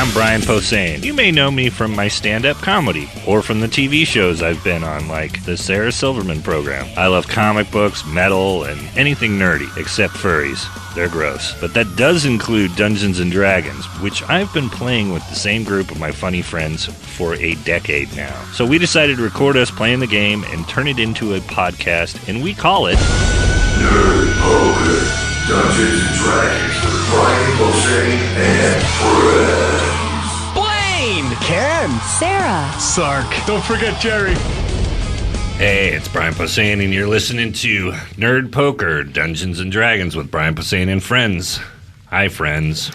I'm Brian Posehn. You may know me from my stand-up comedy, or from the TV shows I've been on, like the Sarah Silverman program. I love comic books, metal, and anything nerdy, except furries. They're gross. But that does include Dungeons & Dragons, which I've been playing with the same group of my funny friends for a decade now. So we decided to record us playing the game and turn it into a podcast, and we call it... Nerd Poker. Dungeons & Dragons with Brian Posehn and friends. Blaine! Ken! Sarah! Sark! Don't forget Jerry! Hey, it's Brian Posehn, and you're listening to Nerd Poker, Dungeons & Dragons with Brian Posehn and friends. Hi, friends.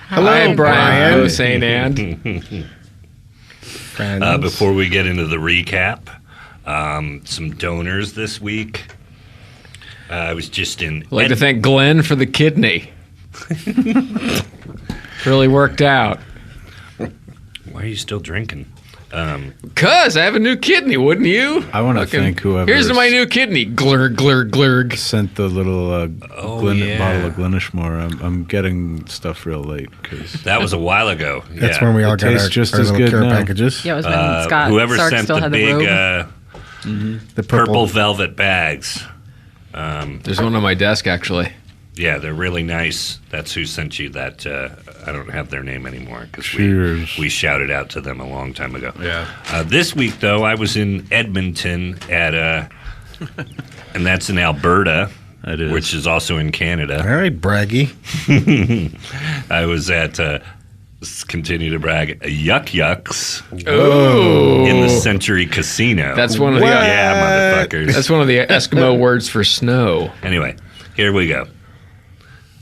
Hello, Hi, Brian. Posehn and... Friends. Before we get into the recap, some donors this week. I was just in... I'd like to thank Glenn for the kidney. Really worked out. Why are you still drinking? Cuz I have a new kidney, wouldn't you? I want to thank whoever. Here's my new kidney. Glurg, glurg, glurg. Sent the little bottle of Glenishmore. I'm getting stuff real late because That was a while ago. That's when we all got tastes our, just our as little good care now. packages. Yeah, it was when Scott whoever Sark sent still the had big the robe. The purple velvet bags. There's one on my desk, actually. Yeah, they're really nice. That's who sent you that. I don't have their name anymore because Cheers. we shouted out to them a long time ago. Yeah. This week, though, I was in Edmonton at and that's in Alberta, It is. which is also in Canada. All right, braggy. I was at, continue to brag, Yuck Yucks Oh. in the Century Casino. That's one of the Yeah, motherfuckers. That's one of the Eskimo words for snow. Anyway, here we go.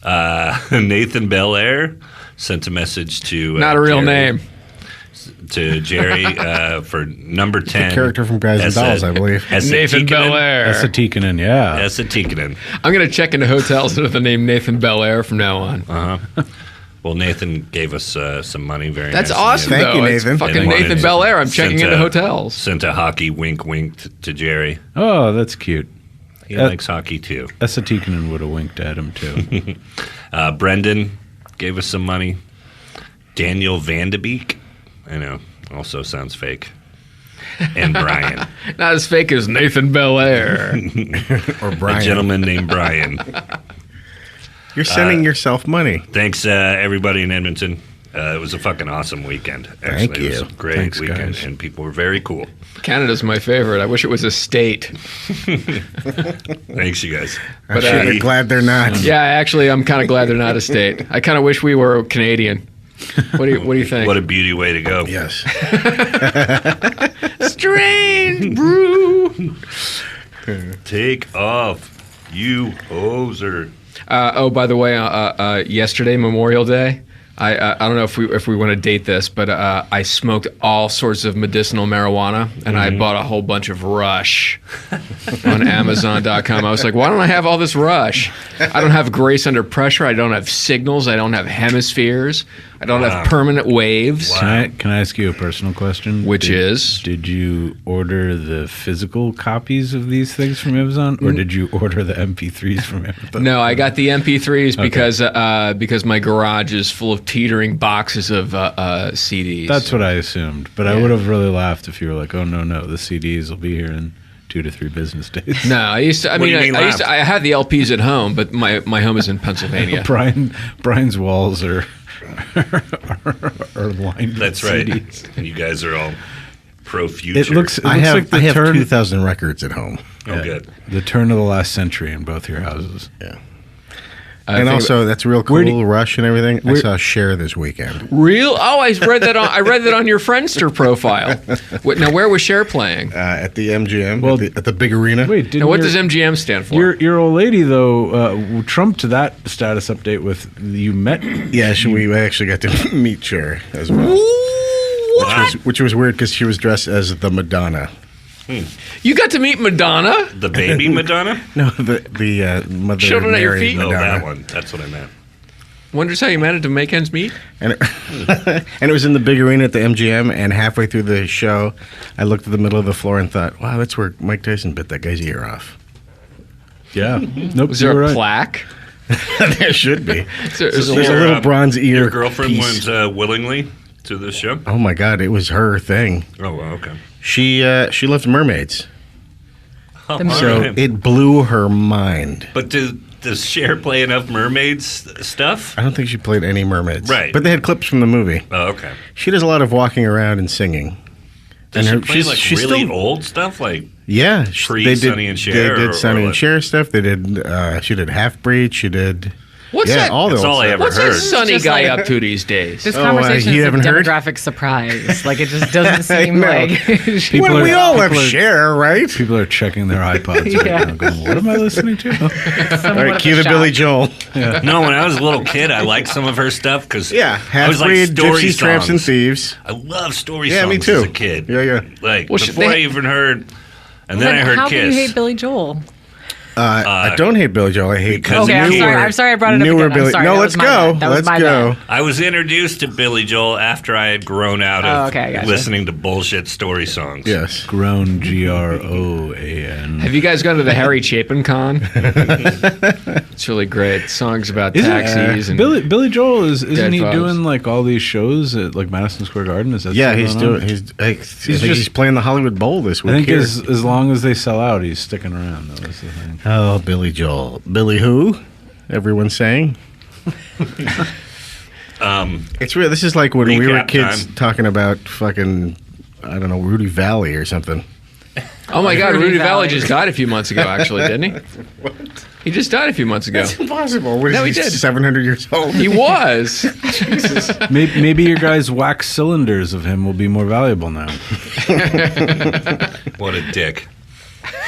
Nathan Belair sent a message to Not a real Jerry, name. to Jerry for number 10. The character from Guys and Dolls, I believe. Nathan Belair. That's a Tikkanen, yeah. Essa Tikkanen. I'm going to check into hotels with the name Nathan Belair from now on. Well, Nathan gave us some money. Very That's nice. awesome, Thank though. you, It's Nathan. fucking And Nathan wanted- Belair. I'm checking sent into a- hotels. Sent a hockey wink to Jerry. Oh, that's cute. He likes hockey, too. Essa Tikkanen would have winked at him, too. Brendan gave us some money. Daniel Vandebeek, I know, also sounds fake. And Brian, Not as fake as Nathan Belair. Or a Brian. gentleman named Brian. You're sending yourself money. Thanks, everybody in Edmonton. It was a fucking awesome weekend. Actually. Thank It was you. a great Thanks, weekend, guys. and people were very cool. Canada's my favorite. I wish it was a state. Thanks, you guys. I'm sure they're glad they're not. Yeah, actually, I'm kind of glad they're not a state. I kind of wish we were Canadian. What do you think? What a beauty way to go. Yes. strange brew. Take off, you hoser. Oh, by the way, yesterday, Memorial Day, I don't know if we want to date this, but I smoked all sorts of medicinal marijuana, and I bought a whole bunch of Rush on Amazon.com. I was like, why don't I have all this Rush? I don't have grace under pressure. I don't have signals. I don't have hemispheres. I don't have permanent waves. Can I ask you a personal question? Which is? Did you order the physical copies of these things from Amazon, or did you order the MP3s from Amazon? No, I got the MP3s because my garage is full of teetering boxes of CDs. That's what I assumed. But I would have really laughed if you were like, oh, no, the CDs will be here in 2 to 3 business days. No, I used to. I What do mean, you mean I had the LPs at home, but my home is in Pennsylvania. Brian's walls are lined That's with right. CDs. You guys are all pro-future. It looks I have like the I have turn, 2,000 records at home. Oh, good. the turn of the last century in both your houses. Yeah. I And think- also, that's real cool. Rush and everything. I saw Cher this weekend. real. Oh, I read that on your Friendster profile. Now, where was Cher playing? At the MGM, Well, at the big arena. Wait, didn't Now, what your, does MGM stand for? your old lady, though, trumped that status update with you met? Yeah, we actually got to meet Cher as well. Which was weird because she was dressed as the Madonna. You got to meet Madonna? The baby Madonna? No, the Mother Children at your Mary feet? Oh, Madonna. that one. That's what I meant. Wonders how you managed to make ends meet? And it was in the big arena at the MGM, and halfway through the show, I looked at the middle of the floor and thought, wow, that's where Mike Tyson bit that guy's ear off. Yeah. Nope. Was there you were a right. plaque? There should be. There's a There's a little- little bronze ear Your girlfriend piece. went willingly? to this show? Oh my God, it was her thing. Oh, well, okay. She loved mermaids, Oh, so all right. it blew her mind. But does Cher play enough mermaids stuff? I don't think she played any mermaids. Right. But they had clips from the movie. Oh, okay. She does a lot of walking around and singing. Does And she play she's really still- old stuff? Like, Yeah, Pre Sonny and Cher, They did or Sonny and what? Cher stuff. They did. She did Half Breed. She did. What's yeah, that? all the That's old all I stuff. ever What's heard. that Sunny Just guy like- up to these days? This Oh, conversation you is a haven't heard? demographic surprise. Like, it just doesn't seem know. like... People Well, are- we all have people are- Cher, right? People are checking their iPods right Yeah. now, going, "What am I listening to?" All right, cue the Billy Joel. no, when I was a little kid, I liked some of her stuff because Yeah, I was Half like Breed, story Gypsies, Tramps, and songs. Thieves. I love story Yeah, songs me too. as a kid. Yeah. Like Well, before I even heard, and then I heard How Kiss. can you hate Billy Joel? I don't hate Billy Joel. I hate Because Okay, you I'm sorry I brought it up newer again. I'm Billy. sorry, No, that let's was my go. bad. That was Let's my go. bad. I was introduced to Billy Joel after I had grown out of okay, I gotcha. listening to bullshit story songs. Yes. Grown GROAN. Have you guys gone to the Harry Chapin con? It's really great. Songs about taxis and Billy Joel isn't he Dead doing like all these shows at like Madison Square Garden? Is that Yeah, still he's going on? doing. I think just- he's playing the Hollywood Bowl this I week. think here. as long as they sell out, he's sticking around. That was the thing. Oh, Billy Joel. Billy who? Everyone's saying. It's real. This is like when we were Recap kids time. talking about fucking, I don't know, Rudy Valley or something. Oh my God, Rudy Rudy Valley Valley. just died a few months ago, actually, didn't he? He just died a few months ago. That's impossible. What is No, he he, did. 700 years old? He was. Maybe your guys' wax cylinders of him will be more valuable now. What a dick.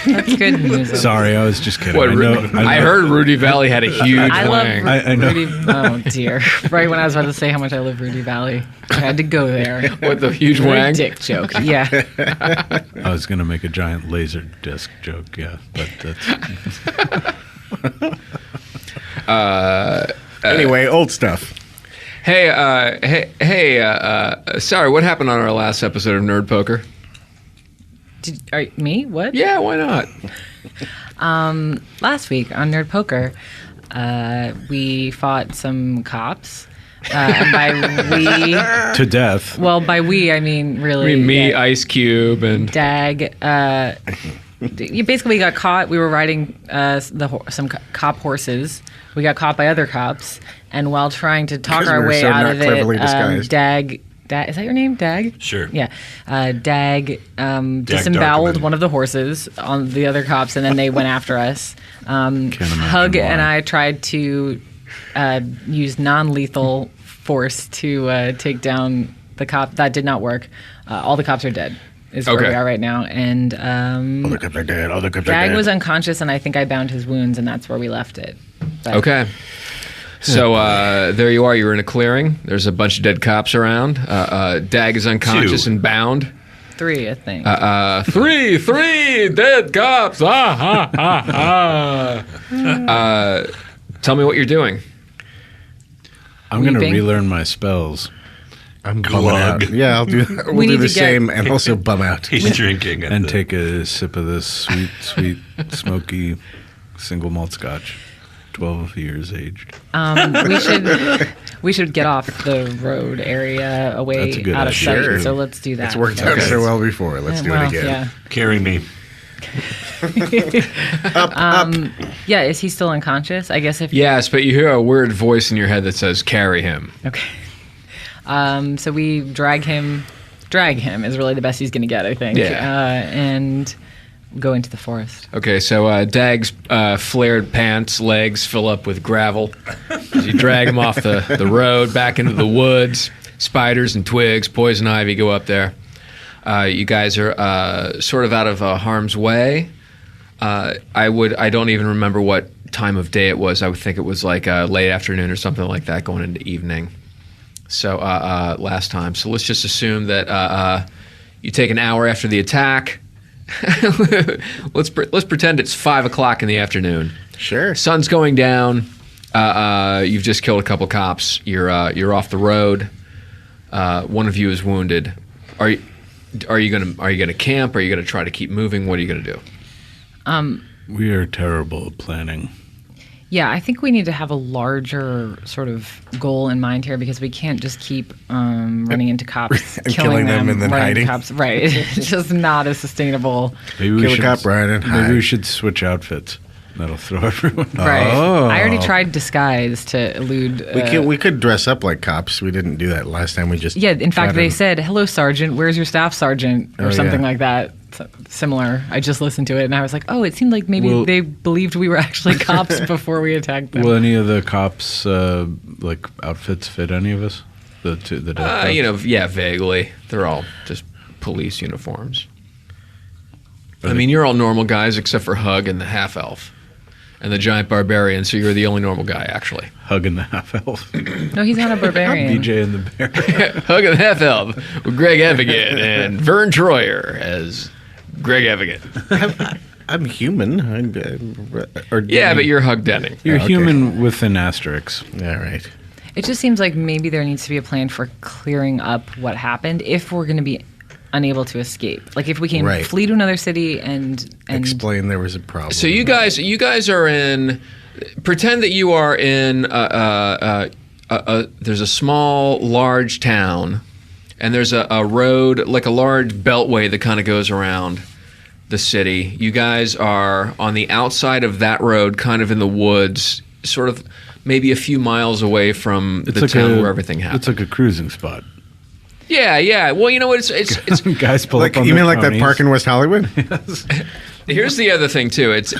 That's good news. Sorry, I was just kidding. What, I know. I heard Rudy Valley had a huge I love wang. I know. Rudy. Oh dear! Right when I was about to say how much I love Rudy Valley, I had to go there. What, the huge Rudy wang? dick joke. Yeah. I was gonna make a giant laser disc joke. Yeah, but that's. Anyway, old stuff. Hey, sorry, what happened on our last episode of Nerd Poker? Me? What? Yeah, why not? Last week on Nerd Poker, we fought some cops. And by we, To death. well, by we, I mean really. Me, yeah, Ice Cube, and Dag. You basically got caught. We were riding some cop horses. We got caught by other cops, and while trying to talk 'Cause our we were way so out not of cleverly it, disguised. Dag. Is that your name, Dag? Sure. Yeah. Dag disemboweled Darkerman. one of the horses on the other cops, and then they went after us. imagine Hug why. and I tried to use non-lethal force to take down the cop. That did not work. All the cops are dead. Is where Okay. we are right now, and All the cops are dead. All the cops are Dag dead. was unconscious, and I think I bound his wounds, and that's where we left it. But okay. So there you are. You're in a clearing. There's a bunch of dead cops around. Dag is unconscious 2. and bound. 3, I think. Three dead cops. Tell me what you're doing. I'm gonna Weeping? relearn my spells. I'm bumming Glug. out. Yeah, I'll do. We'll We do need the to get- same and also bum out. He's drinking. at And the- take a sip of this sweet, sweet, smoky single malt scotch. 12 years aged. we should get off the road area That's a away good out of idea. sight. Sure. So let's do that. It's worked out so well before. Let's do Well, it again. Yeah. Carry me. Yeah. Is he still unconscious? I guess if. Yes, but you hear a weird voice in your head that says, "Carry him." Okay. So we drag him. Drag him is really the best he's going to get, I think. Yeah. And go into the forest. Okay, so Dag's flared pants, legs fill up with gravel. As you drag him off the road, back into the woods. Spiders and twigs, poison ivy go up there. You guys are sort of out of harm's way. I don't even remember what time of day it was. I would think it was like late afternoon or something like that, going into evening. So last time. So let's just assume that you take an hour after the attack. Let's pretend it's 5 o'clock in the afternoon. Sure. Sun's going down. You've just killed a couple cops. You're off the road. One of you is wounded. Are you gonna camp? Are you gonna try to keep moving? What are you gonna do? We are terrible at planning. Yeah, I think we need to have a larger sort of goal in mind here because we can't just keep running into cops, And killing them and then running hiding. into cops. Right. It's just not a sustainable. Maybe Kill a cop, Brian, and hide. Maybe we should switch outfits. That'll throw everyone. Right. Oh. I already tried disguise to elude. We could dress up like cops. We didn't do that last time. We just Yeah, in fact, tried they to- said, "Hello, Sergeant. Where's your staff sergeant?" or Oh, something yeah. like that. Similar. I just listened to it and I was like, "Oh, it seemed like maybe Well- they believed we were actually cops before we attacked them." Will any of the cops like outfits fit any of us? The dead cops? Yeah, vaguely. They're all just police uniforms. I mean, you're all normal guys except for Hug and the half elf. And the giant barbarian, so you're the only normal guy, actually. Hugging the half elf. No, he's not a barbarian. DJ and the bear. Hug and the half elf with Greg Evigan and Vern Troyer as Greg Evigan. I'm human. Or Yeah, but you're Hug Denning. You're okay. human with an asterisk. Yeah, right. It just seems like maybe there needs to be a plan for clearing up what happened if we're going to be unable to escape. Like if we can Right. flee to another city and Explain there was a problem. So you guys are in. Pretend that you are in. There's a small, large town, and there's a road, like a large beltway that kind of goes around the city. You guys are on the outside of that road, kind of in the woods, sort of maybe a few miles away from the town where everything happened. It's like a cruising spot. Yeah. Well, you know what? It's Guys pull like up on you their mean like that ponies. park in West Hollywood? Here's the other thing too. It's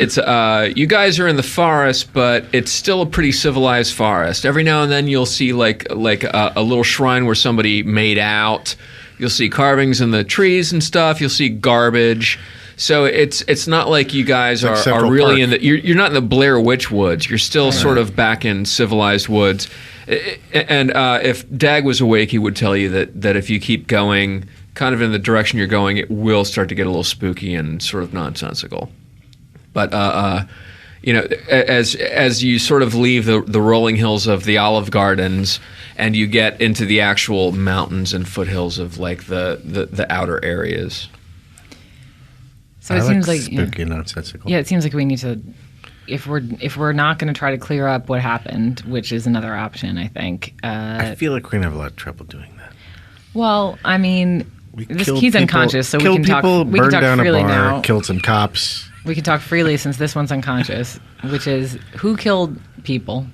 you guys are in the forest, but it's still a pretty civilized forest. Every now and then you'll see like a little shrine where somebody made out. You'll see carvings in the trees and stuff. You'll see garbage. So it's not like you guys like are Central really Park. in the you're not in the Blair Witch woods. You're still sort of back in civilized woods. And if Dag was awake, he would tell you that if you keep going kind of in the direction you're going, it will start to get a little spooky and sort of nonsensical. But as you sort of leave the rolling hills of the Olive Gardens and you get into the actual mountains and foothills of like the outer areas. so it I seems like like spooky and nonsensical. yeah, it seems like we need to if we're not going to try to clear up what happened, which is another option, I think. I feel like we're gonna have a lot of trouble doing that. Well, I mean, he's Killed people- unconscious, so we killed can talk. people, We can burned talk down a freely bar, now. killed some cops. We can talk freely since this one's unconscious, which is who killed people,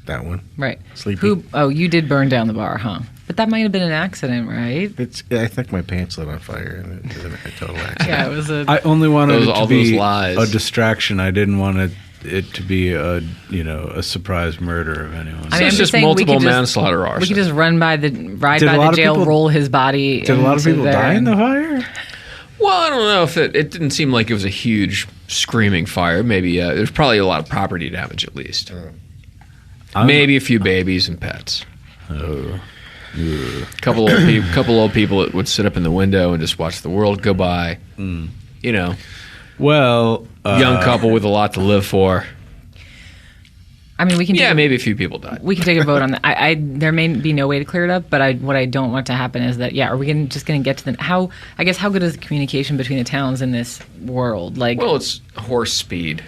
That one. right? Sleepy. Who? Oh, you did burn down the bar, huh? But that might have been an accident, right? I think my pants lit on fire and it was a total accident. Yeah, it was a. I only wanted Those- it all to be those lies. a distraction. I didn't want it to be a surprise murder of anyone. I mean, I'm it's just saying we multiple could just- manslaughter arson. We could just ride by the Did a lot of jail, people- roll his body. Did a lot of into people there die in the and- fire? Well, I don't know if it didn't seem like it was a huge screaming fire. Maybe there's probably a lot of property damage at least. Maybe a few babies and pets. Couple old people that would sit up in the window and just watch the world go by. You know, Well, young couple with a lot to live for. I mean, we can. Yeah, take maybe a few people died. We can take a vote on that. There may be no way to clear it up, but what I don't want to happen is that are we just going to get to the how? I guess how good is the communication between the towns in this world? Like, Well, it's horse speed.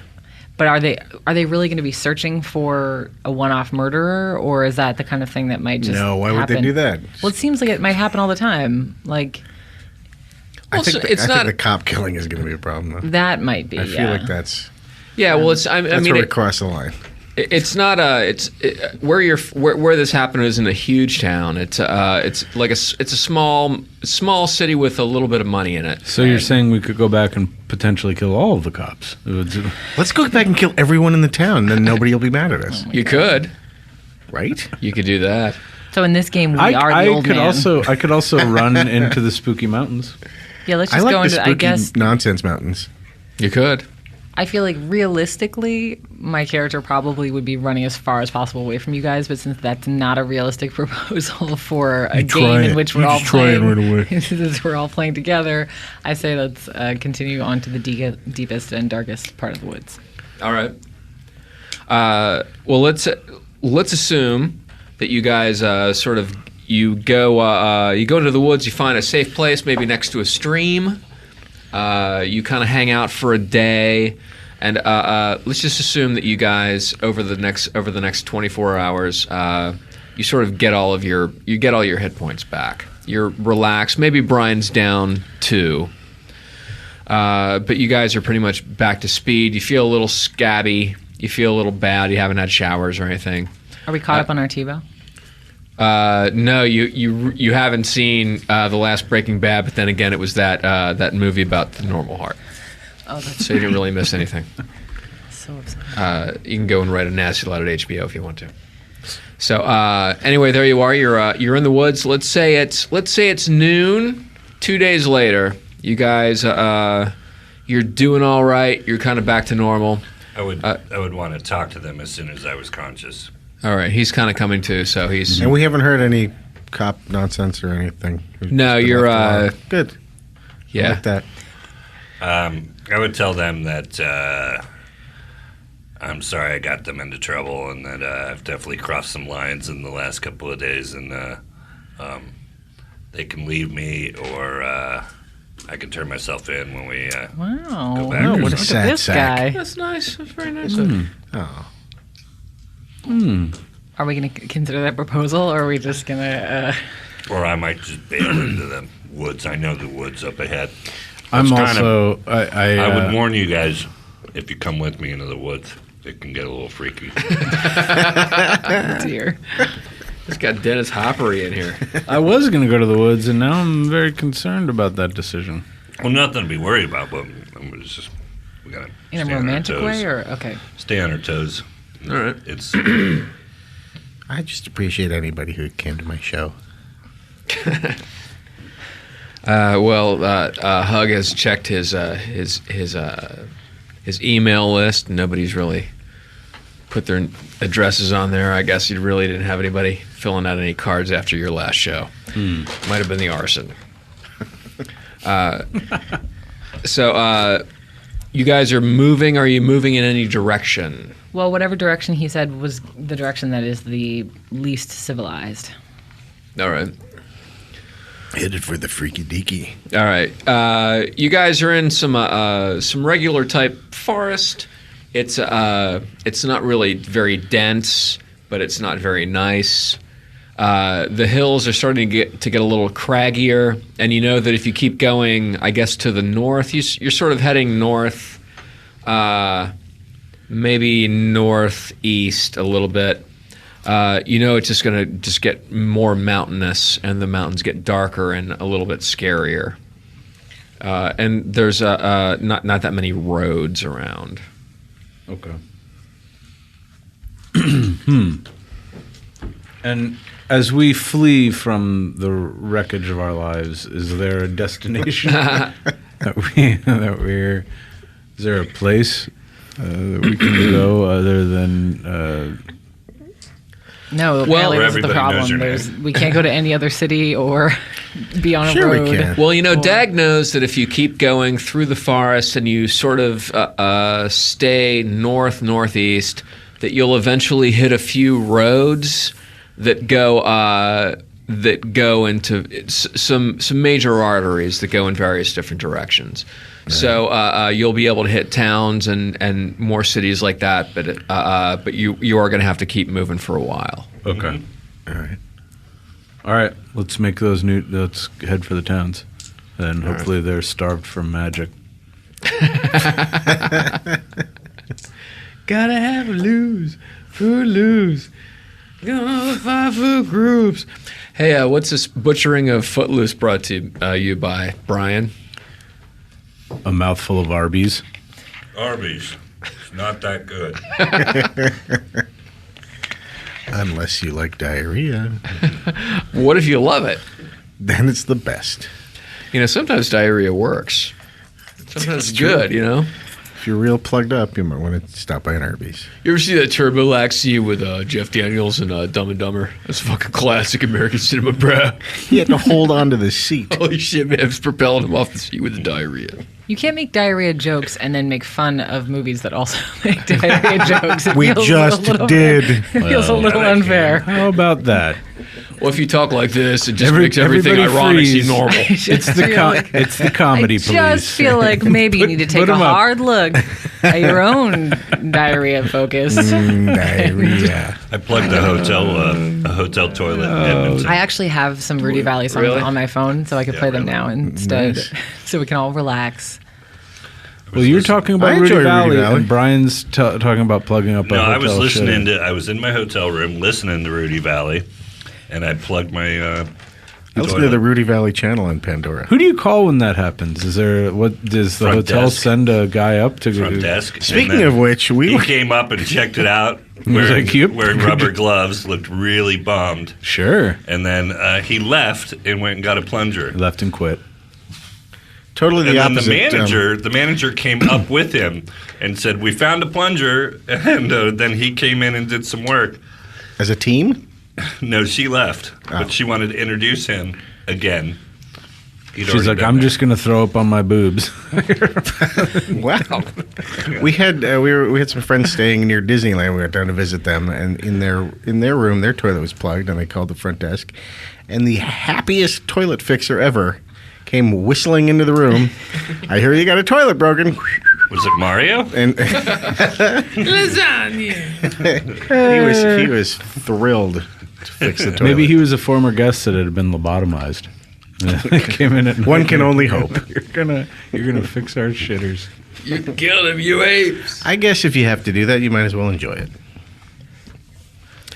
but are they really going to be searching for a one-off murderer, or is that the kind of thing that might just No, why would they happen? do that? Well, it seems like it might happen all the time. Like Well, I think it's not. the cop killing is going to be a problem. Though. that might be. I feel like that's Yeah, well, it's. I that's mean, where we cross the line. it's not a. Where this happened is in a huge town. It's like it's a small city with a little bit of money in it. so you're saying we could go back and potentially kill all of the cops? Let's go back and kill everyone in the town, then nobody will be mad at us, You could do that. So in this game, we are the I old could man. I could also run into the spooky mountains. Yeah, let's I just like go the into. spooky I guess nonsense mountains. You could. I feel like realistically, my character probably would be running as far as possible away from you guys. But since that's not a realistic proposal for a game in which we're all playing, since we're all playing together, I say let's continue on to the deepest and darkest part of the woods. All right. Well, let's assume that you guys sort of you go into the woods. You find a safe place, maybe next to a stream. You kind of hang out for a day. And let's just assume that you guys over the next 24 hours, you sort of get all your hit points back. You're relaxed. Maybe Brian's down 2. But you guys are pretty much back to speed. You feel a little scabby. You feel a little bad. You haven't had showers or anything. Are we caught up on our TiVo? No, you haven't seen the last Breaking Bad, but then again, it was that movie about the normal heart. Oh, that's so you didn't really miss anything. So upsetting. You can go and write a nasty letter to HBO if you want to. So anyway, there you are. You're in the woods. Let's say it's noon. 2 days later, you guys you're doing all right. You're kind of back to normal. I would want to talk to them as soon as I was conscious. All right, he's kind of coming to, so he's... And we haven't heard any cop nonsense or anything. No, you're... Good. Yeah. I like that. I would tell them that I'm sorry I got them into trouble and that I've definitely crossed some lines in the last couple of days, and they can leave me or I can turn myself in when we wow. go back. Oh, what a Look at sad this sack. guy. That's nice. That's very nice. Oh. Are we going to consider that proposal, or are we just going to... Or I might just bail into the woods. I know the woods up ahead. I'm It's also. I would warn you guys, if you come with me into the woods, it can get a little freaky. dear. It's got Dennis Hoppery in here. I was going to go to the woods, and now I'm very concerned about that decision. Well, nothing to be worried about, but we got to In a romantic way, or... Okay. Stay on our toes. All right. It's I just appreciate anybody who came to my show. Hug has checked his email list. Nobody's really put their addresses on there. I guess you really didn't have anybody filling out any cards after your last show. Might have been the arson. So you guys are moving. Are you moving in any direction? Well, whatever direction he said was the direction that is the least civilized. All right. Headed for the freaky deaky. All right. You guys are in some regular type forest. It's not really very dense, but it's not very nice. The hills are starting to get a little craggier, and you know that if you keep going, I guess to the north, you're sort of heading north, maybe northeast a little bit. You know it's just going to get more mountainous, and the mountains get darker and a little bit scarier. And there's not that many roads around. Okay. And as we flee from the wreckage of our lives, is there a destination is there a place that we can go other than? No, Well, apparently this is the everybody knows your problem. We can't go to any other city or be on a Sure road. we can. Well, you know, Dag knows that if you keep going through the forest and you sort of stay northeast, that you'll eventually hit a few roads that go into some major arteries that go in various different directions. Right. So you'll be able to hit towns and more cities like that, but you are going to have to keep moving for a while. Okay. All right. Let's make those let's head for the towns. Then hopefully they're starved for magic. Gotta have a lose. Gonna 5 food groups. Hey, what's this butchering of Footloose brought to you by, Brian? A mouthful of Arby's. Arby's. It's not that good. Unless you like diarrhea, What if you love it? then it's the best. You know, sometimes diarrhea works. Sometimes it's good, you know? If you're real plugged up, you might want to stop by an Arby's. You ever see that Turbo Lax scene with Jeff Daniels and Dumb and Dumber? That's fucking classic American cinema, bro. He had to hold on to the seat. Holy shit, man. It's propelling him off the seat with the diarrhea. You can't make diarrhea jokes and then make fun of movies that also make diarrhea jokes. It We feels just a little did. It feels a little I can. unfair. How about that? Well, if you talk like this, it just makes everything everybody ironic freeze. seem normal. It's the comedy I police. just feel like maybe you need to take put a 'em up. hard look your own diarrhea focus. Diarrhea. I plugged a hotel toilet in Edmonton. I actually have some Rudy Valley songs on my phone, so I could play them now instead, so we can all relax. Well, you're talking about Rudy Valley, and Brian's talking about plugging up a hotel. I was listening I was in my hotel room listening to Rudy Valley, and I plugged my I listen to the Rudy Valley channel on Pandora. Who do you call when that happens? Does the hotel send a guy up to front desk? Speaking of which, he came up and checked it out. Wearing rubber gloves, looked really bummed. Sure. And then he left and went and got a plunger. Left and quit. Totally the opposite. And then the manager came up with him and said, "We found a plunger," and then he came in and did some work. As a team? No, she left, but she wanted to introduce him again. She's like, "I'm just going to throw up on my boobs." Wow. We had some friends staying near Disneyland. We went down to visit them, and in their room, their toilet was plugged, and they called the front desk, and the happiest toilet fixer ever came whistling into the room. "I hear you got a toilet broken." Was it Mario? And lasagna. he was thrilled to fix the toilet. Maybe he was a former guest that had been lobotomized. Came in at One can only hope. You're gonna fix our shitters. You killed him, you apes. I guess if you have to do that, you might as well enjoy it.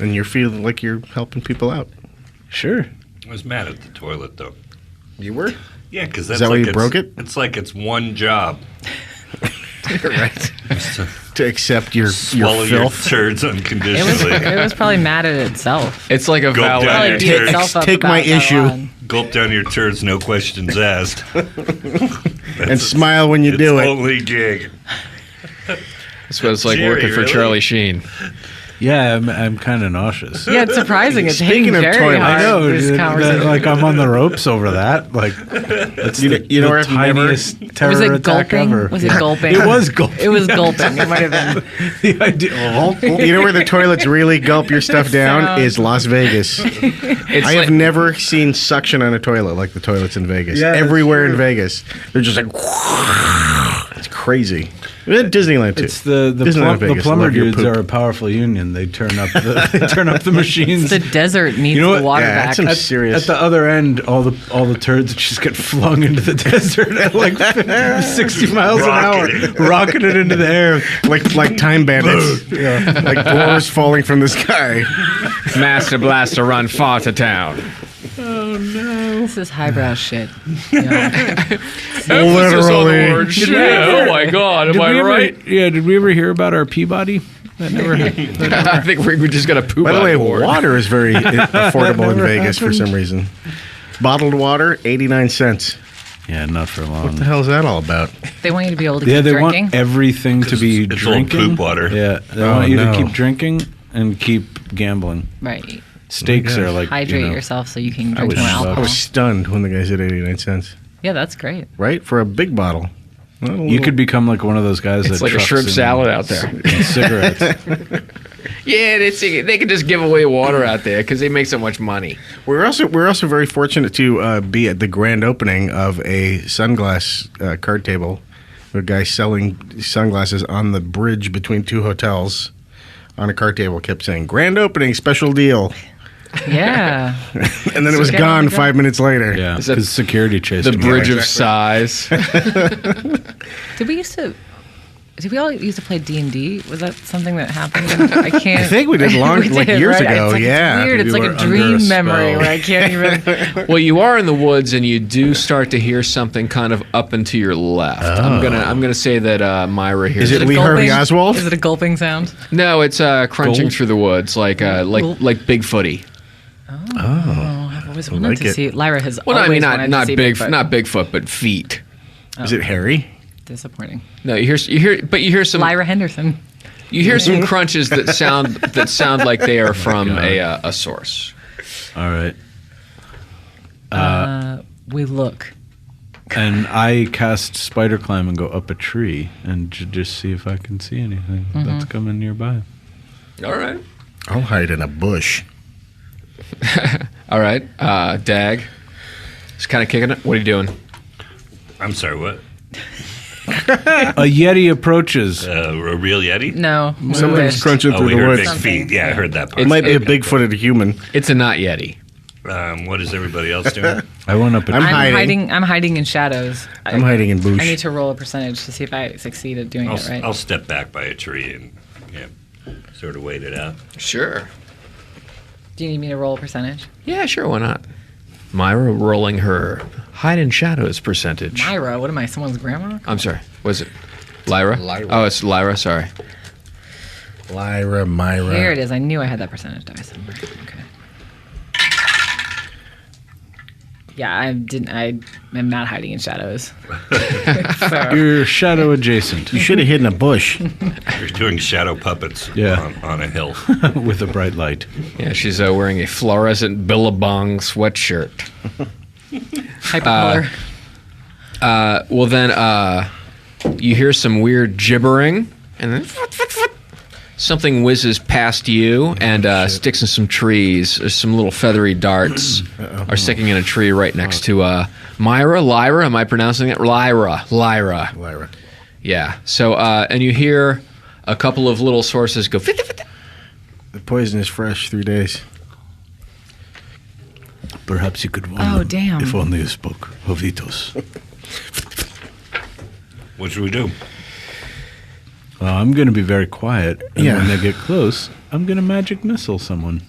And you're feeling like you're helping people out. Sure. I was mad at the toilet, though. You were? Yeah, because that's why you broke it? It's like it's one job. Right. To accept your swallow your turds unconditionally. It was probably mad at itself. It's like a Gulp down your turds. Take my issue. Gulp down your turds, no questions asked. And smile when you do it. Only gig. That's what it's like Jerry, working for really? Charlie Sheen. Yeah, I'm kind of nauseous. Yeah, it's surprising. It's hitting Speaking of very toilet, hard. I know. This conversation. Like I'm on the ropes over that. Like that's You know where the I've never- tiniest terror Was it attack gulping? ever. Was it gulping? It was gulping. It was gulping. It might have been. The idea. You know where the toilets really gulp your stuff down is Las Vegas. I have never seen suction on a toilet like the toilets in Vegas. Yeah, that's Everywhere in true. Vegas, they're just like, it's crazy. At Disneyland too. It's the Disneyland Vegas, plumber love your dudes poop. are a powerful union. They turn up the machines. The desert needs You know what? the water Yeah, back. that's some serious. At the other end, all the turds just get flung into the desert at like 60 miles an hour, rocketed into the air. like time bandits, like boars falling from the sky. Master Blaster run far to town. This is highbrow shit. Yeah. Literally. Oh my God, am I right? Did we ever hear about our Peabody? That never happened. I think we just got a poop. By the out way, award. water is very affordable in Vegas for some reason. Bottled water, 89 cents. Yeah, not for long. What the hell is that all about? They want you to be able to Yeah, keep they drinking. want everything to be it's drinking. old poop water. Yeah, they Oh, want you no. to keep drinking and keep gambling. Right. Steaks are like Hydrate yourself so you can drink was more shocked. I alcohol. was stunned when the guy said 89 cents. Yeah, that's great. Right? For a big bottle. Not a You little- could become like one of those guys It's that like a trucks shrimp in- salad out there. in cigarettes. Yeah, they can just give away water out there because they make so much money. We're also very fortunate to be at the grand opening of a sunglass card table. A guy selling sunglasses on the bridge between two hotels on a card table kept saying, "Grand opening, special deal." Yeah. And then it was Okay. gone 5 minutes later. Yeah, Is that because security chased The him. bridge of exactly. size. Did we all used to play D&D? Was that something that happened? I can't. I think we did years ago, It's yeah. weird. It's We like were a under dream a memory spell. where I can't even. Well, you are in the woods, and you do start to hear something kind of up and to your left. I'm gonna say that Myra hears. Is it a Lee Harvey gulping- Oswald? Is it a gulping sound? No, it's crunching Gold? through the woods like Bigfooty. I've always wanted like to it. see. Lyra has Well, I always mean wanted not to see big, Bigfoot. not Bigfoot, but feet. Is it Harry? Disappointing. No, you hear some Lyra Henderson. you hear some crunches that sound like they are from a source. All right. We look. And I cast spider climb and go up a tree and just see if I can see anything that's coming nearby. All right. I'll hide in a bush. All right. Dag. Just kind of kicking it. What are you doing? I'm sorry, what? A Yeti approaches. A real Yeti? No. Somebody's crunching Oh, through we the heard woods. big feet. Yeah, I heard that part. It might be a Bigfooted human. It's a not Yeti. What is everybody else doing? I went up. I'm hiding. I'm hiding in shadows. I'm hiding in bush. I need to roll a percentage to see if I succeed at doing it right. I'll step back by a tree and sort of wait it out. Sure. Do you need me to roll a percentage? Yeah, sure. Why not? Myra rolling her hide in shadows percentage. Myra, what am I? Someone's grandma? I'm sorry. Was it Lyra? Lyra. Oh, it's Lyra. Sorry. Lyra, Myra. Here it is. I knew I had that percentage die somewhere. Okay. Yeah, I'm not hiding in shadows. So, You're shadow adjacent You should have hidden a bush. You're doing shadow puppets on a hill. with a bright light. Yeah, she's wearing a fluorescent Billabong sweatshirt. hypercolor. Well, then you hear some weird gibbering, and then something whizzes past you and sticks in some trees. There's some little feathery darts are sticking in a tree right next to Myra. Lyra, am I pronouncing it? Lyra. Lyra. Yeah. So, and you hear a couple of little sources go. The poison is fresh 3 days. Perhaps you could warn Oh, them damn. if only you spoke Jovitos. What should we do? I'm going to be very quiet, and Yeah. when they get close, I'm going to magic missile someone.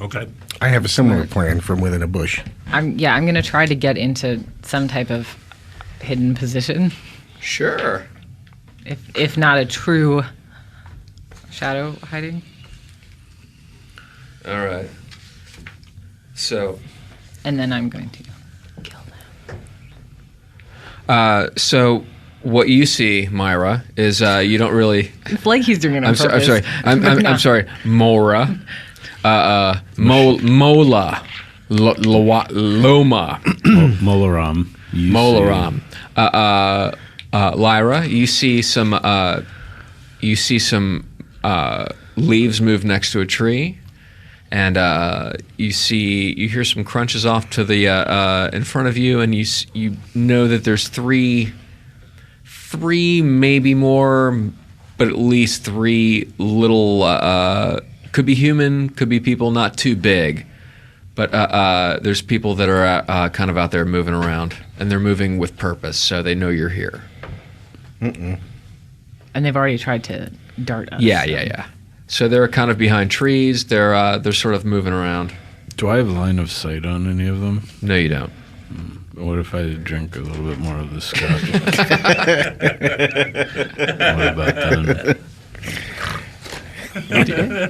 Okay. I have a similar plan from within a bush. I'm going to try to get into some type of hidden position, Sure. if not a true shadow hiding. All right. So. And then I'm going to kill them. So what you see, Myra, is you don't really. It's like he's doing it on I'm purpose. sorry. I'm sorry. Mora, Mola, Loma, Molaram. You Molaram. Lyra, you see some leaves move next to a tree, and you hear some crunches off to the in front of you, and you know that there's three, maybe more, but at least three little. Could be human, could be people, not too big, but there's people that are kind of out there moving around, and they're moving with purpose, so they know you're here. And they've already tried to dart us. Yeah. So they're kind of behind trees. They're sort of moving around. Do I have line of sight on any of them? No, you don't. What if I drink a little bit more of the scotch? What about then? Want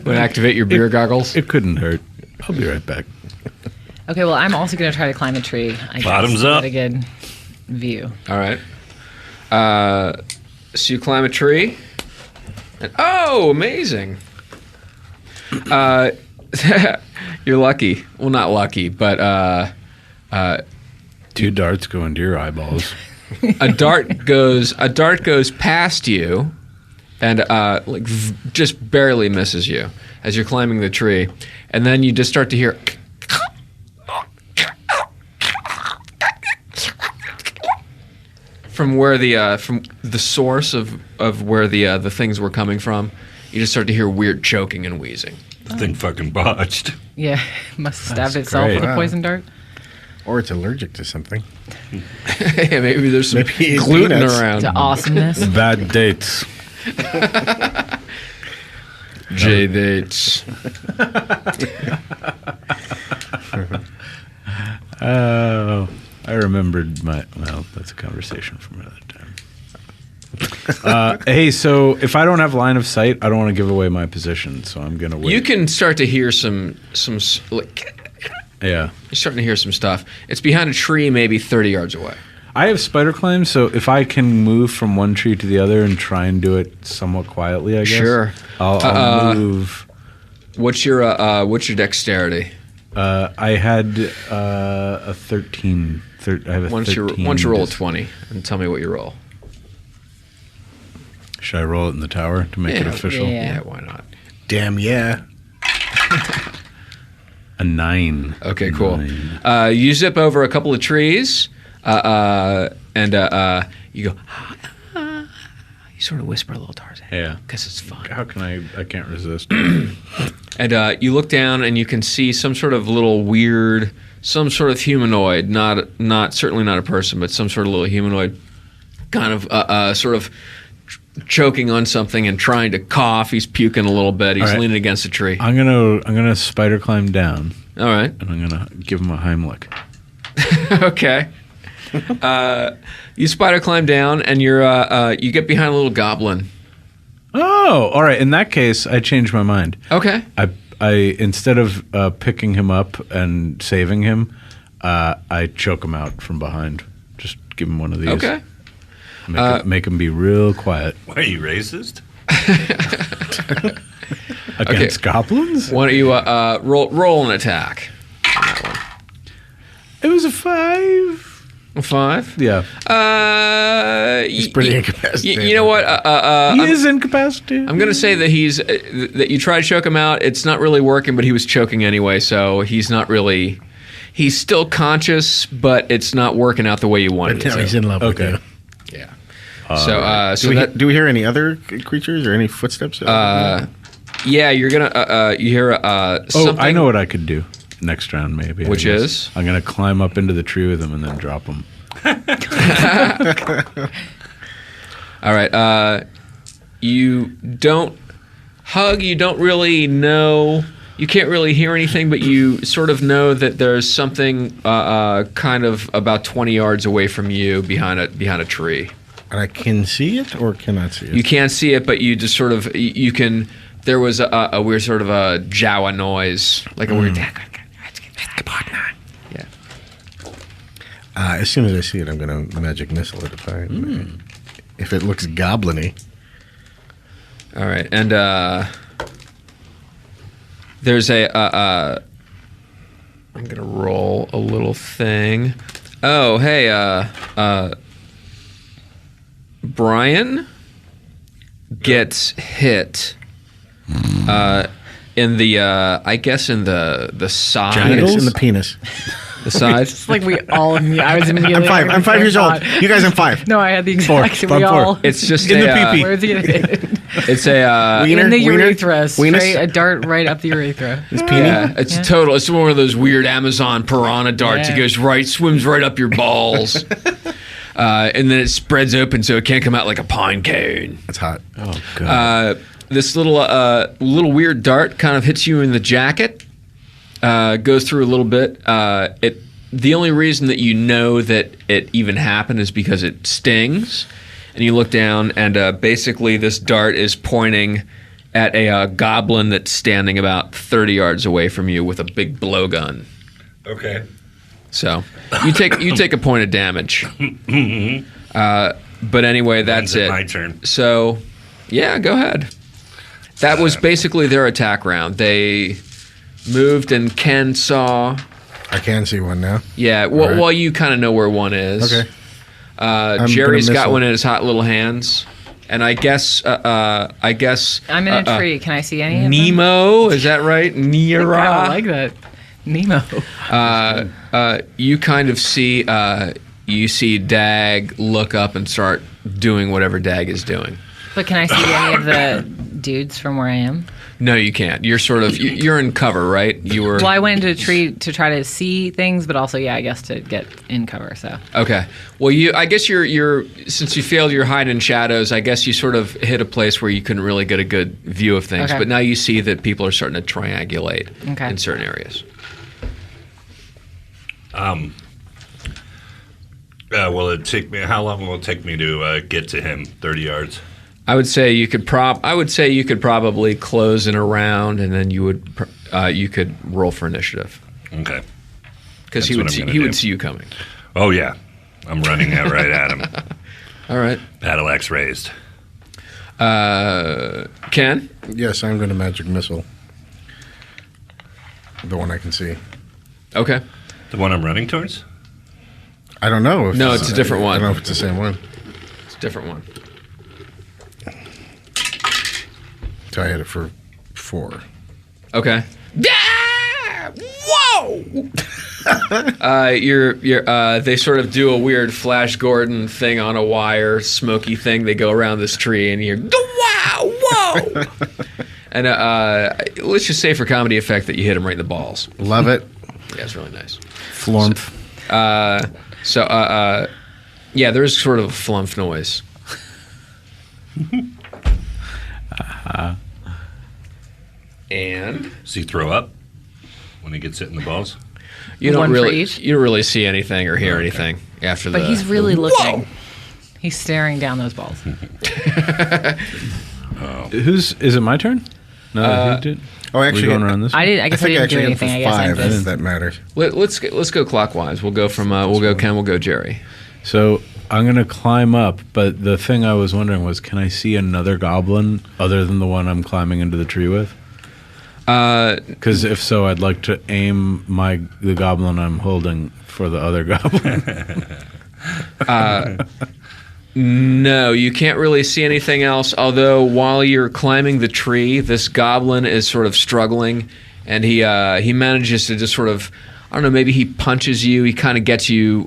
to activate your beer goggles? It couldn't hurt. I'll be right back. Okay, well, I'm also going to try to climb a tree. I guess, Bottoms to up. Get a good view. All right. So you climb a tree. And, oh, amazing. You're lucky. Well, not lucky, but 2 darts go into your eyeballs. a dart goes past you and just barely misses you as you're climbing the tree, and then you just start to hear from where from the source of where the things were coming from. You just start to hear weird choking and wheezing. The thing fucking botched. Yeah, must have stabbed That's itself great. with a Wow. poison dart. Or it's allergic to something. Yeah, maybe there's some Maybe it's gluten peanuts. around. To awesomeness. Bad dates. J dates. Oh, I remembered well, that's a conversation from another time. Hey, so if I don't have line of sight, I don't want to give away my position, so I'm going to wait. You can start to hear some Yeah. you're starting to hear some stuff. It's behind a tree, maybe 30 yards away. I have spider climb, so if I can move from one tree to the other and try and do it somewhat quietly, I guess. Sure. I'll move. What's your dexterity? I had a 13. I have a Once you 13. roll a 20, and tell me what you roll. Should I roll it in the tower to make it official? Yeah. Why not? Damn yeah. A 9. Okay, cool. 9. You zip over a couple of trees, and you go. You sort of whisper a little Tarzan. Yeah. Because it's fun. How can I can't resist. And you look down and you can see some sort of little weird, some sort of humanoid, not certainly not a person, but some sort of little humanoid, kind of sort of choking on something and trying to cough. He's puking a little bit. He's leaning against a tree. I'm gonna spider climb down. All right. And I'm gonna give him a Heimlich. Okay. You spider climb down and you get behind a little goblin. Oh, all right. In that case, I changed my mind. Okay. I instead of picking him up and saving him, I choke him out from behind. Just give him one of these. Okay. Make him be real quiet. Why are you racist? Against goblins? Why don't you roll an attack on that one? It was a 5. A 5? Yeah. He's pretty incapacitated. You know what? He is incapacitated. I'm going to say that that you try to choke him out. It's not really working, but he was choking anyway, so he's not really. He's still conscious, but it's not working out the way you wanted it to. He's in love with you. Yeah. Do we hear any other creatures or any footsteps? Yeah, you're gonna you hear something. I know what I could do next round, maybe. Which is? I'm gonna climb up into the tree with him and then drop him. All right. You don't hug. You don't really know. You can't really hear anything, but you sort of know that there's something kind of about 20 yards away from you behind a tree. And I can see it or cannot see it? You can't see it, but you just sort of you can. There was a weird sort of a Jawa noise, like a weird. Yeah. As soon as I see it, I'm going to magic missile it if it looks goblin-y. All right, and there's I'm gonna roll a little thing. Oh, hey, Brian gets hit in the I guess in the side. Genitals? In the penis. The side. It's like we all. I was immediately. I'm 5 years old. You guys, I'm 5. No, I had the exact. Four. We all. It's just in the pee-pee. Where's he gonna hit? It's a Wiener? In the Wiener? urethra, Wiener? straight a dart right up the urethra. His penis? yeah, it's total. It's one of those weird Amazon piranha darts. Yeah. It goes swims right up your balls, and then it spreads open so it can't come out like a pine cone. That's hot. Oh god. This little weird dart kind of hits you in the jacket, goes through a little bit. The only reason that you know that it even happened is because it stings, and you look down, and basically this dart is pointing at a goblin that's standing about 30 yards away from you with a big blowgun. Okay. So you take a point of damage. But anyway, that's it. My turn. So, yeah, go ahead. That was basically their attack round. They moved, and Ken saw. I can see one now. Yeah, well, you kind of know where one is. Okay. Jerry's gonna got missile. one in his hot little hands, and I guess I'm in a tree. Can I see any of them? Nemo, is that right? Nira. I like that. Nemo. You kind of see you see Dag look up and start doing whatever Dag is doing. But can I see any of the dudes from where I am? No, you can't. You're sort of you're in cover, right? You were. Well, I went into a tree to try to see things, but also, I guess to get in cover. So. Okay. Well, I guess you're since you failed your hide in shadows, I guess you sort of hit a place where you couldn't really get a good view of things. Okay. But now you see that people are starting to triangulate Okay. in certain areas. Will it take me? How long will it take me to get to him? 30 yards. I would say you could probably close in a round, and then you could roll for initiative Okay. because That's he what would I'm see gonna he do. would see you coming. Oh yeah, I'm running out right at him. All right, Battle axe raised. Ken. Yes, I'm going to magic missile. The one I can see. Okay. The one I'm running towards. I don't know. If No, it's a different one. I don't know if it's the same one. It's a different one. So I hit it for 4. Okay. Yeah! Whoa! They sort of do a weird Flash Gordon thing on a wire, smoky thing. They go around this tree, and you hear, wow, whoa! And let's just say for comedy effect that you hit him right in the balls. Love it. Yeah, it's really nice. Flump. Yeah, there's sort of a flump noise. And Does he throw up when he gets hit in the balls? you One don't for really each? you don't really see anything or hear anything after But the. he's really Whoa! looking. He's staring down those balls. Is it my turn? No, he did. Oh, actually, We're going around this. I did. I guess I think didn't do actually anything. for I guess I 5, did. if that matters. Let's go clockwise. We'll go from we'll go Ken. We'll go Jerry. So I'm gonna climb up, but the thing I was wondering was, can I see another goblin other than the one I'm climbing into the tree with? Because if so, I'd like to aim the goblin I'm holding for the other goblin. No, you can't really see anything else. Although while you're climbing the tree, this goblin is sort of struggling, and he manages to just sort of, I don't know, maybe he punches you. He kind of gets you,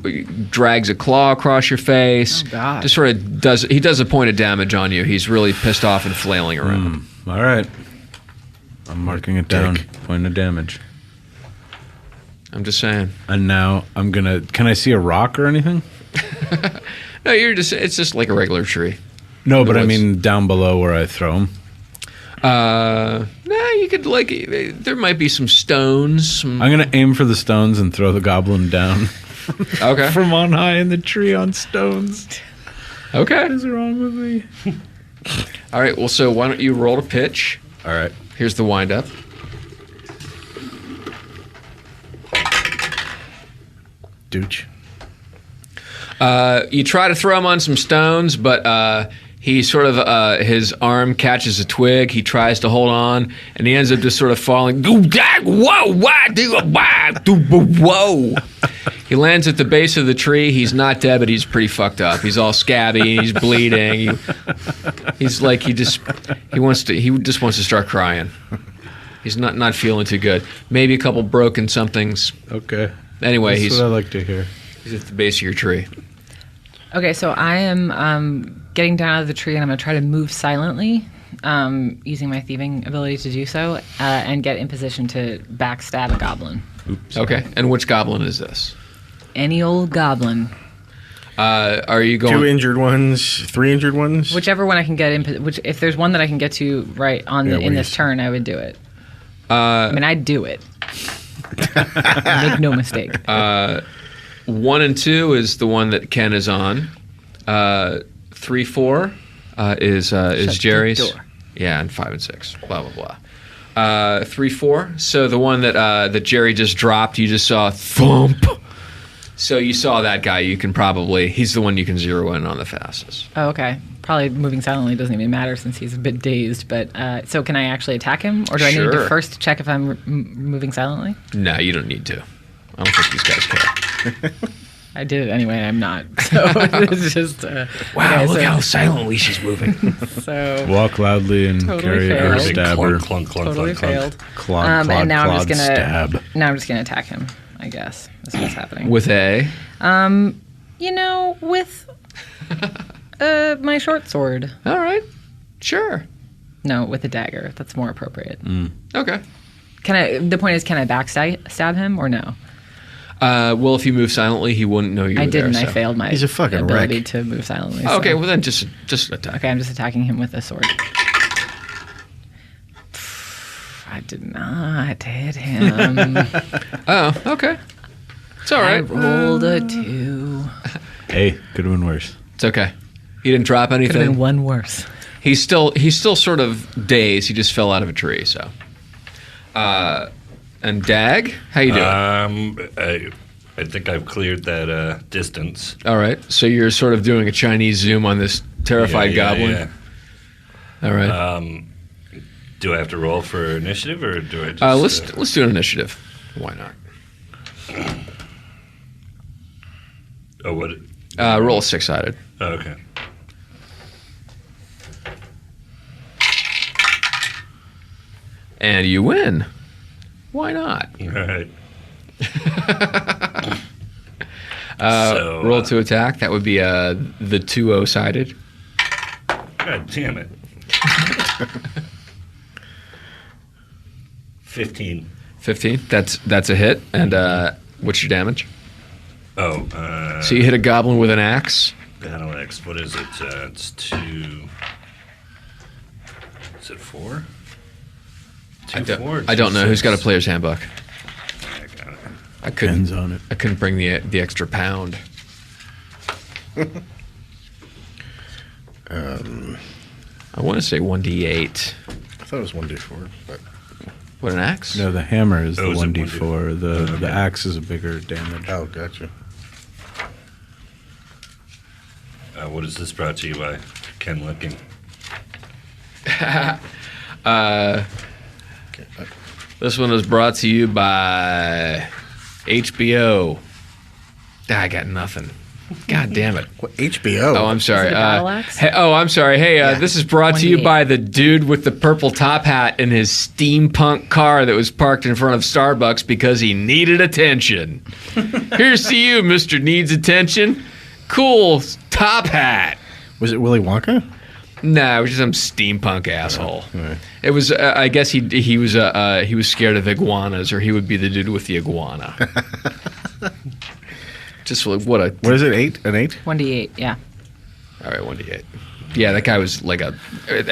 drags a claw across your face. Oh, God. Just sort of does a point of damage on you. He's really pissed off and flailing around. All right. I'm marking it down. Point of damage. I'm just saying. And now I'm gonna. Can I see a rock or anything? No, it's just like a regular tree. No, but I woods. mean down below where I throw them. You could there might be some stones. I'm gonna aim for the stones and throw the goblin down Okay. from on high in the tree on stones. Okay. What is wrong with me? All right. Well, so why don't you roll to pitch? All right. Here's the wind up. Dooch. You try to throw him on some stones, but he sort of his arm catches a twig. He tries to hold on, and he ends up just sort of falling. Whoa! He lands at the base of the tree. He's not dead, but he's pretty fucked up. He's all scabby. He's bleeding. He's like he just wants to start crying. He's not feeling too good. Maybe a couple broken somethings. Okay. Anyway, That's what I like to hear. he's at the base of your tree. Okay, so I am getting down out of the tree, and I'm going to try to move silently, using my thieving ability to do so, and get in position to backstab a goblin. Oops. Okay, and which goblin is this? Any old goblin. Are you going? 2 injured ones, 3 injured ones. Whichever one I can get in. If there's one that I can get to right on Yeah, in this please. turn, I would do it. I mean, I'd do it. Make no mistake. 1 and 2 is the one that Ken is on. 3, 4 is the Jerry's. door. Yeah, and 5 and 6. Blah blah blah. 3, 4. So the one that Jerry just dropped, you just saw thump. So you saw that guy. You can he's the one you can zero in on the fastest. Oh, okay. Probably moving silently doesn't even matter since he's a bit dazed. But so can I actually attack him, or do I need Sure. to first check if I'm moving silently? No, you don't need to. I don't think these guys care. I did it anyway. I'm not. So it's just Wow, okay, look so, how silently she's moving. So Walk loudly and Totally carry failed. or Big stab her. Clunk, clunk, totally clunk, failed. Clod, And now I'm just clod, gonna stab. now I'm just gonna attack him. I guess that's what's happening. With a With my short sword. all right, sure, No, with a dagger. That's more appropriate. okay. The point is, can I backstab him or no? Well, if you move silently, he wouldn't know you I were didn't. there. I so. failed my He's a fucking ability wreck. to move silently. Okay, so- well then just attack. Okay, I'm just attacking him with a sword. I did not hit him. Oh, okay. It's all I right. rolled a 2. Hey, could have been worse. It's okay. He didn't drop Could have been anything. one worse. He's still sort of dazed. He just fell out of a tree. So, and Dag, how you doing? I think I've cleared that distance. All right. So you're sort of doing a Chinese zoom on this terrified goblin. Yeah. All right. Do I have to roll for initiative, or do I just... Let's do an initiative. Why not? Oh, what? Roll a 6-sided. Oh, okay. And you win. Why not? All right. Roll to attack. That would be the 2-0 sided. God damn it. 15. 15. That's a hit. And what's your damage? Oh. So you hit a goblin with an axe. Battle Axe. What is it? It's 2. Is it 4? I don't know. Who's got a player's handbook? I got it. I couldn't. Depends on it. I couldn't bring the extra pound. I want to say 1d8. I thought it was 1d4, but What, an axe? No, the hammer is the is it 1d4. The axe is a bigger damage. oh, gotcha. What is this brought to you by? Ken Looking. This one is brought to you by HBO. I got nothing. God damn it. What, HBO? Oh, I'm sorry. Is it a battle axe? I'm sorry. Hey, this is brought to you 1d8. by the dude with the purple top hat in his steampunk car that was parked in front of Starbucks because he needed attention. Here's to you, Mr. Needs Attention. Cool top hat. Was it Willy Wonka? Nah, it was just some steampunk asshole. Right. It was. I guess he was scared of iguanas, or he would be the dude with the iguana. Just like what is it? 8? An 8? 1d8, yeah. All right, 1d8. Yeah, that guy was like at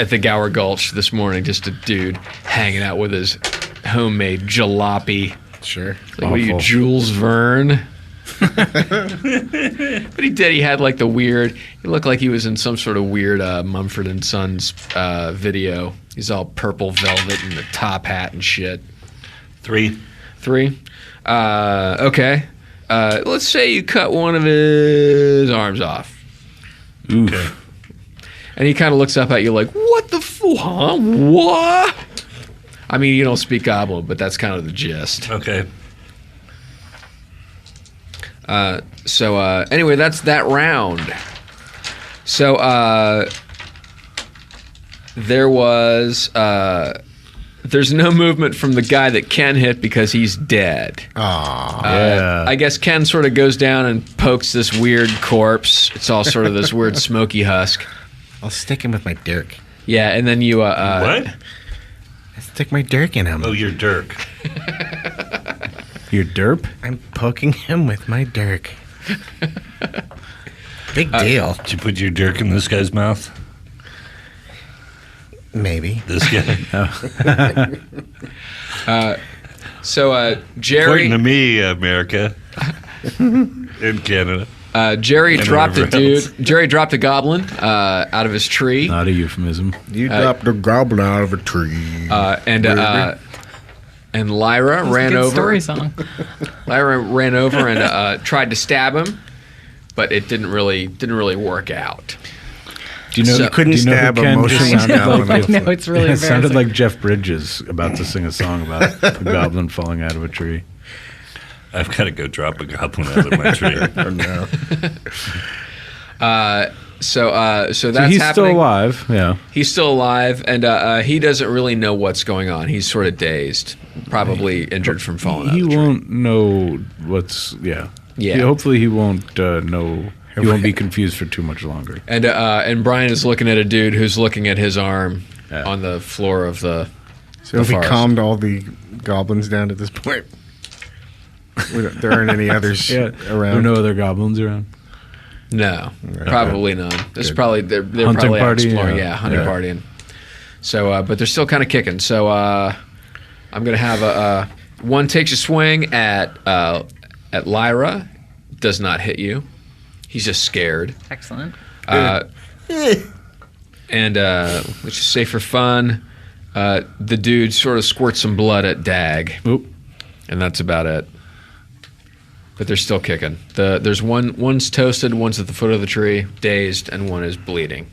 the Gower Gulch this morning, just a dude hanging out with his homemade jalopy. Sure. Like, what are you, Jules Verne? But he did. He had like the weird. He looked like he was in some sort of weird Mumford and Sons video. He's all purple velvet and the top hat and shit. 3. 3. Okay. Let's say you cut one of his arms off. Oof. Okay. And he kind of looks up at you like, what the huh? What? I mean, you don't speak Goblin, but that's kind of the gist. Okay. So anyway, that's that round. So there's no movement from the guy that Ken hit because he's dead. Aw. Yeah. I guess Ken sort of goes down and pokes this weird corpse. It's all sort of this weird smoky husk. I'll stick him with my dirk. Yeah, and then you... What? I stick my dirk in him. Oh, you're Dirk. Your derp? I'm poking him with my dirk. Big deal. Did you put your Dirk in this guy's mouth? Maybe. This guy? So Jerry... Pointing to me, America. In Canada. Jerry And dropped a wherever else. dude. Jerry dropped a goblin out of his tree. Not a euphemism. You dropped a goblin out of a tree. And Lyra ran Good over. story song. Lyra ran over and tried to stab him, but it didn't really work out. Do you know? So- you couldn't do you know who stab a Ken motion just sounded goblin. like? I know, it's really It sounded embarrassing. like Jeff Bridges about to sing a song about a goblin falling out of a tree. I've got to go drop a goblin out of my tree. Oh, no. So that's So he's happening. still alive. Yeah. He's still alive, and he doesn't really know what's going on. He's sort of dazed, probably injured from falling out He of the tree. won't know what's. Yeah. Yeah. Hopefully he won't know. He won't be confused for too much longer. And Brian is looking at a dude who's looking at his arm Yeah. on the floor of the. So have we forest. calmed all the goblins down at this point? There aren't any others There are around. no other goblins around. No, probably none. This is Good. probably they're Hunting probably out party, exploring. yeah. Yeah, hunting Yeah. partying. So, but they're still kind of kicking. So, I'm gonna have one takes a swing at Lyra, does not hit you. He's just scared. Excellent. And let's just say for fun, the dude sort of squirts some blood at Dag, Oop. and that's about it. But they're still kicking. There's one's toasted, one's at the foot of the tree, dazed, and one is bleeding.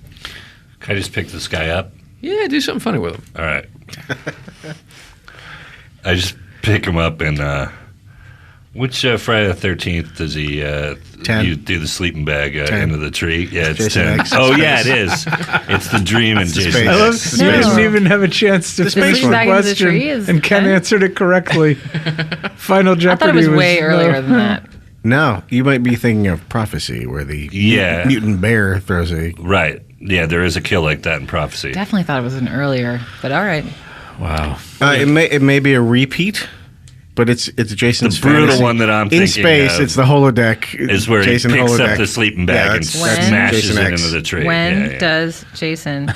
Can I just pick this guy up? Yeah, do something funny with him. All right. I just pick him up and Which Friday the 13th does he 10. you do the sleeping bag 10. into the tree? Yeah, it's Jason 10. X. Oh, yeah, it is. It's the dream and Jason space. I love X. you No. didn't even have a chance to finish the Back into the question, Tree is and Ken 10? answered it correctly. Final I Jeopardy thought it was way earlier than that. No, you might be thinking of Prophecy, where the Yeah. mutant bear throws a. Right. Yeah, there is a kill like that in Prophecy. Definitely thought it was an earlier, but all right. Wow. It may be a repeat, but it's Jason's The brutal fantasy. one that I'm in thinking space. of It's the holodeck. is where Jason he picks holodeck. up the sleeping bag and When- smashes Jason it X. into the tree. When Yeah, yeah. does Jason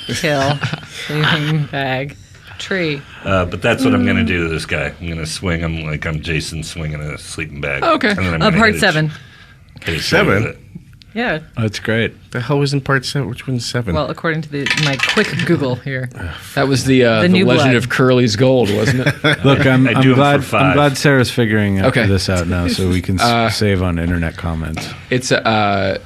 kill sleeping bag tree? But that's what I'm going to do to this guy. I'm going to swing him like I'm Jason swinging a sleeping bag. Okay. And then I'm gonna Part hit it- 7. hit it Seven? with it. Yeah. That's great. The hell was in part 7? Which one's 7? Well, according to my quick Google here. That was the New Legend Blood. of Curly's Gold, wasn't it? Look, I'm I do 'em glad. for 5. I'm glad Sarah's figuring Okay. this out now, so we can save on internet comments. It's a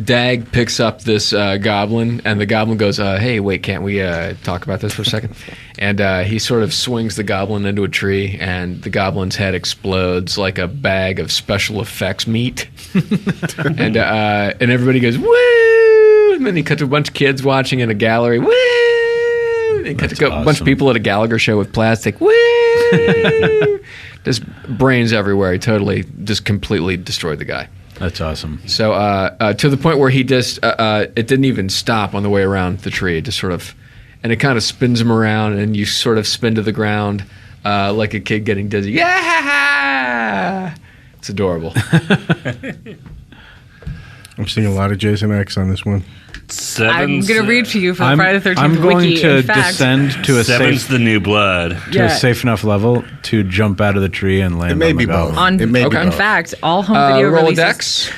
Dag picks up this goblin, and the goblin goes, "Hey, wait, can't we talk about this for a second?" And he sort of swings the goblin into a tree, and the goblin's head explodes like a bag of special effects meat. and everybody goes, "Woo!" And then he cut to a bunch of kids watching in a gallery. Woo! And he cut to a bunch awesome. of people at a Gallagher show with plastic. Woo! Just brains everywhere. He totally, just completely destroyed the guy. That's awesome. So to the point where he just it didn't even stop on the way around the tree. It just sort of, and it kind of spins him around, and you sort of spin to the ground like a kid getting dizzy. Yeah, it's adorable. I'm seeing a lot of Jason X on this one. I'm going to read for you from I'm, Friday the 13th I'm going wiki. to In fact, descend to a Seven's safe the new blood. Yeah. safe enough level to jump out of the tree and land. It may on be the both. goblin. It may be in both. fact, all home video releases Rolodex.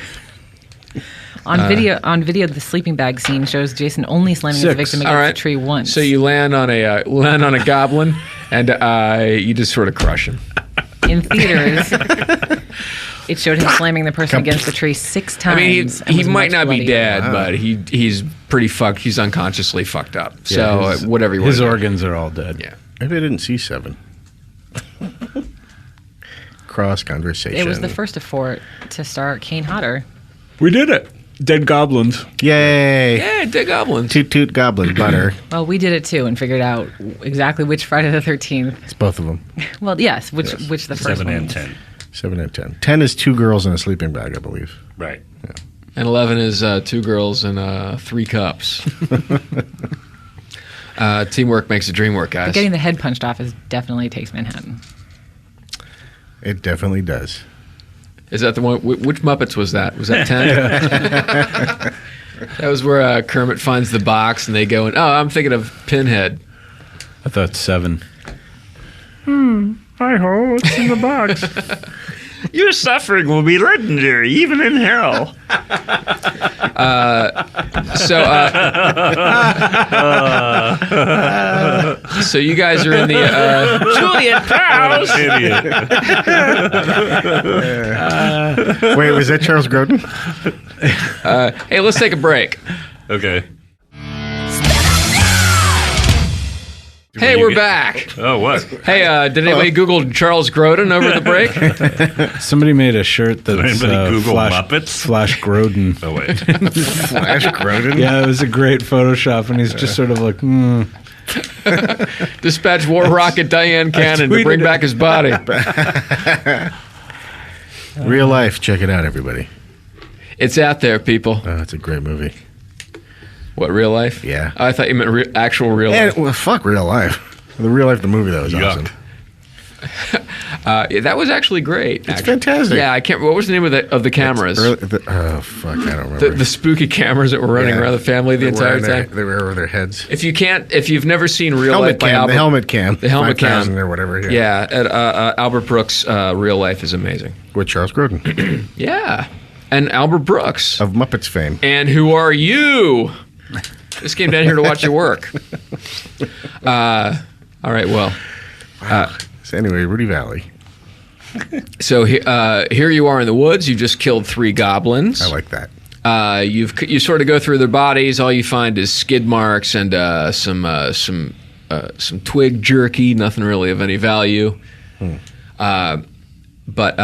on video, the sleeping bag scene shows Jason only slamming his 6. victim All against right. the tree once. So you land on a goblin, and you just sort of crush him. in theaters, it showed him slamming the person against the tree 6 times. I mean, and he was might much not be bloodier. dead, but he's pretty fucked. He's unconsciously fucked up. So his- whatever you want. His to do. organs are all dead. Yeah. Maybe I didn't see 7. Cross conversation. It was the first of 4 to star Kane Hodder. We did it. Dead goblins. Yay! Yeah, dead goblins. Toot toot goblin butter. Well, we did it too and figured out exactly which Friday the 13th. It's both of them. Well, yes, which the first 7 one. and 10. 7 and 10. 10 is 2 girls in a sleeping bag, I believe. Right. And 11 is 2 girls and 3 cups. Teamwork makes the dream work, guys. But getting the head punched off is definitely takes Manhattan. It definitely does. Is that the one? Which Muppets was that? Was that 10? That was where Kermit finds the box and they go and, oh, I'm thinking of Pinhead. I thought 7. Hi ho, what's in the box? Your suffering will be legendary, even in hell. So you guys are in the Juliet Prowse. Idiot. Wait, was that Charles Grodin? hey, let's take a break. Okay. Hey, we're back. Oh, what? Hey, did anybody Google Charles Grodin over the break? Somebody made a shirt that's anybody Google Flash, Muppets? Flash Grodin. Oh, wait. Flash Grodin? Yeah, it was a great Photoshop, and he's just sort of like, Dispatch War Rocket Diane Cannon to tweeted bring it. back his body. Real life. Check it out, everybody. It's out there, people. Oh, it's a great movie. What, real life? Yeah. I thought you meant actual real life. And, well, fuck real life. The real life, the movie, that was Yuck. awesome. Yeah, that was actually great. It's fantastic. Yeah, I can't. What was the name of the cameras? Oh, fuck, I don't remember. The spooky cameras that were running Yeah. around the family the They were entire on their- time. They were over their heads. If you've never seen Real Helmet Life by cam. Albert, The helmet cam. The helmet cam. 5,000 or whatever. yeah, Albert Brooks' Real Life is amazing. With Charles Grodin Yeah, and Albert Brooks. of Muppets fame. And who are you? Just came down here to watch your work. All right, well, So anyway, Rudy Valley. so here you are in the woods. You just killed 3 goblins. I like that. You sort of go through their bodies. All you find is skid marks and some twig jerky. Nothing really of any value. But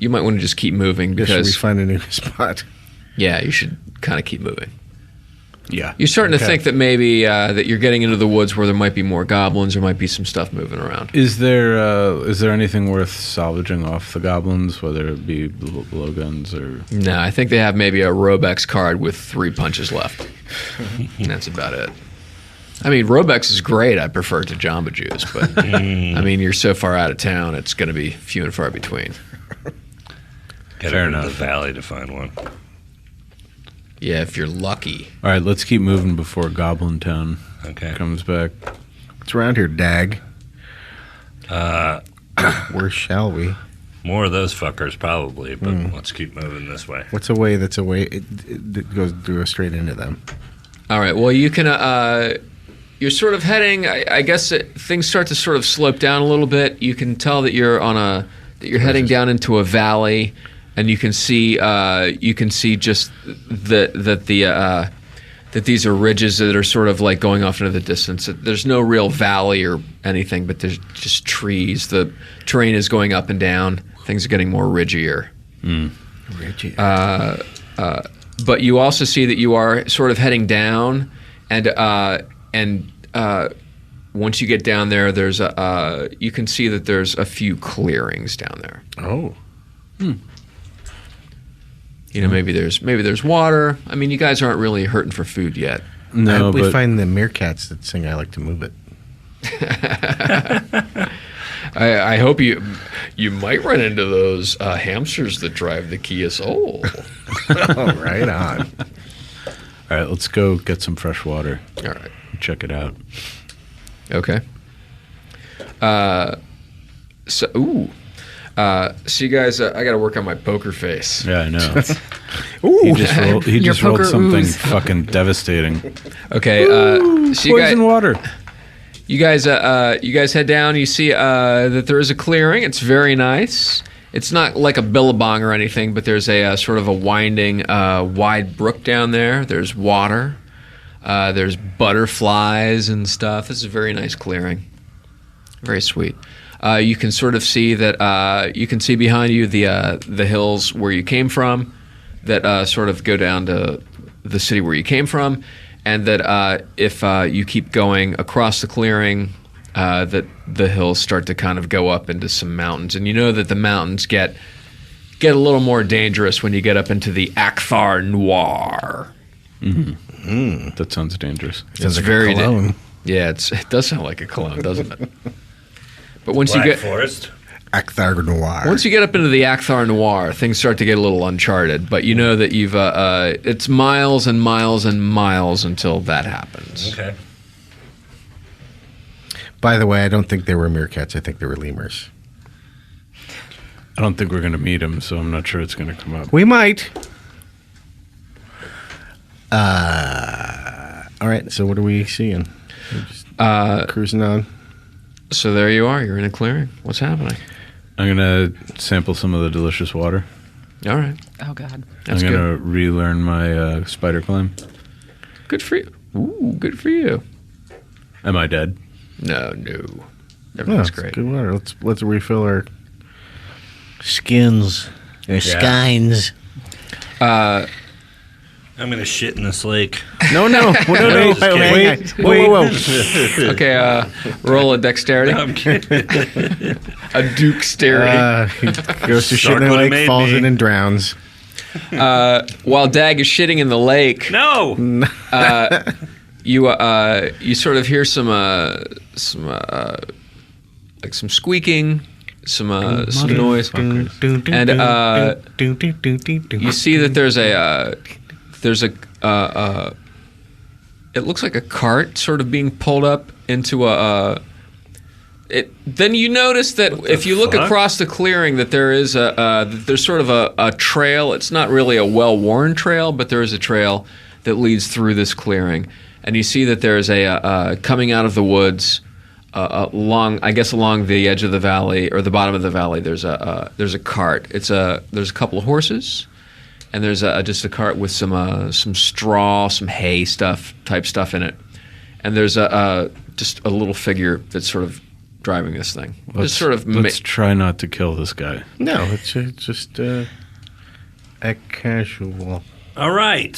you might want to just keep moving Guess we because find a new spot. yeah, you should kind of keep moving. Yeah. You're starting to think that maybe that you're getting into the woods where there might be more goblins, there might be some stuff moving around. Is there anything worth salvaging off the goblins, whether it be blowguns or? No, I think they have maybe a Robex card with 3 punches left. And that's about it. I mean, Robex is great. I prefer it to Jamba Juice, but I mean, you're so far out of town, it's going to be few and far between. Fair enough. The valley to find one. Yeah, if you're lucky. All right, let's keep moving before Goblin Town comes back. It's around here, Dag. Where shall we? More of those fuckers, probably, but let's keep moving this way. What's a way that's a way? It goes straight into them. All right, well, you can... you're sort of heading... I guess things start to sort of slope down a little bit. You can tell that you're heading down into a valley, and you can see just that these are ridges that are sort of like going off into the distance. There's no real valley or anything, but there's just trees. The terrain is going up and down. Things are getting more ridgier. Ridgier. But you also see that you are sort of heading down, and once you get down there, you can see that there's a few clearings down there. Oh. You know, maybe there's water. I mean, you guys aren't really hurting for food yet. No, we but find the meerkats that sing "I Like to Move It." I hope you might run into those hamsters that drive the Kia Soul. Oh, right on. all right, let's go get some fresh water. All right, Check it out. okay. So you guys, I got to work on my poker face. Yeah, I know. Ooh, He just rolled poker something ooze. fucking devastating. Okay, so you guys, Poison water. you guys head down. You see that there is a clearing. It's very nice. It's not like a billabong or anything, but there's a sort of a winding, wide brook down there. There's water. There's butterflies and stuff. This is a very nice clearing. Very sweet. You can sort of see that you can see behind you the hills where you came from, that sort of go down to the city where you came from, and that if you keep going across the clearing, that the hills start to kind of go up into some mountains, and you know that the mountains get a little more dangerous when you get up into the Akthar Noir. That sounds dangerous. Sounds like very a cologne. Yeah, it does sound like a cologne, doesn't it? But once Black you get Forest? Akthar Noir. once you get up into the Akthar Noir, things start to get a little uncharted. But you know that you've it's miles and miles and miles until that happens. Okay. By the way, I don't think they were meerkats. I think they were lemurs. I don't think we're going to meet him, so I'm not sure it's going to come up. We might. All right. So what are we seeing? We're just cruising on. So there you are. You're in a clearing. What's happening? I'm going to sample some of the delicious water. All right. Oh God. That's I'm good. going to relearn my spider climb. Good for you. Ooh, good for you. Am I dead? No. Oh, Everything's it's great. good water. Let's refill our skins, our skines. I'm going to shit in this lake. No. Wait. Whoa. Okay, roll a dexterity. I'm kidding. A dexterity. He goes to shit Shark in the would've lake, made falls me. in and drowns. While Dag is shitting in the lake, No! you sort of hear some squeaking, some noise, and you see that there's a it looks like a cart sort of being pulled up into then you notice that if you look fuck? across the clearing that there is there's sort of a trail. It's not really a well-worn trail, but there is a trail that leads through this clearing, and you see that there's a coming out of the woods along the edge of the valley or the bottom of the valley. There's a cart. There's a couple of horses. And there's just a cart with some straw, some hay type stuff in it. And there's just a little figure that's sort of driving this thing. Let's try not to kill this guy. No, it's just a casual. All right.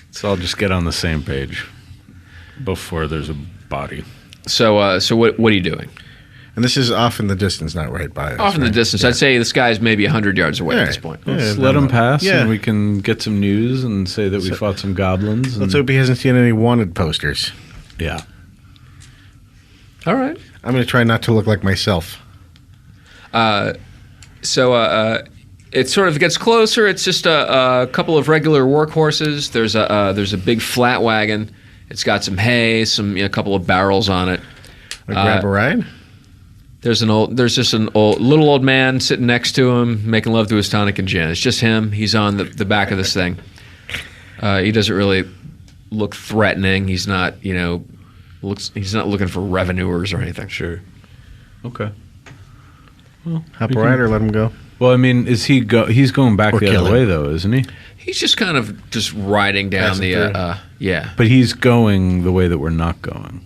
So I'll just get on the same page before there's a body. So what are you doing? And this is off in the distance, not right by us. Off in the distance. Yeah. I'd say this guy's maybe 100 yards away Yeah. at this point. Let's let him pass, Yeah. and we can get some news and say that we fought some goblins. And, Let's hope he hasn't seen any wanted posters. yeah. All right. I'm going to try not to look like myself. It sort of gets closer. It's just a couple of regular workhorses. There's a big flat wagon. It's got some hay, a couple of barrels on it. Grab a ride? There's just an little old man sitting next to him, making love to his tonic and gin. It's just him. He's on the back of this thing. He doesn't really look threatening. He's not he's not looking for revenuers or anything. Sure. Okay. Hop a ride or let him go? Well, I mean, he's going back Or the kill other him. way, though, isn't he? He's just kind of just riding down Passing through. yeah. But he's going the way that we're not going.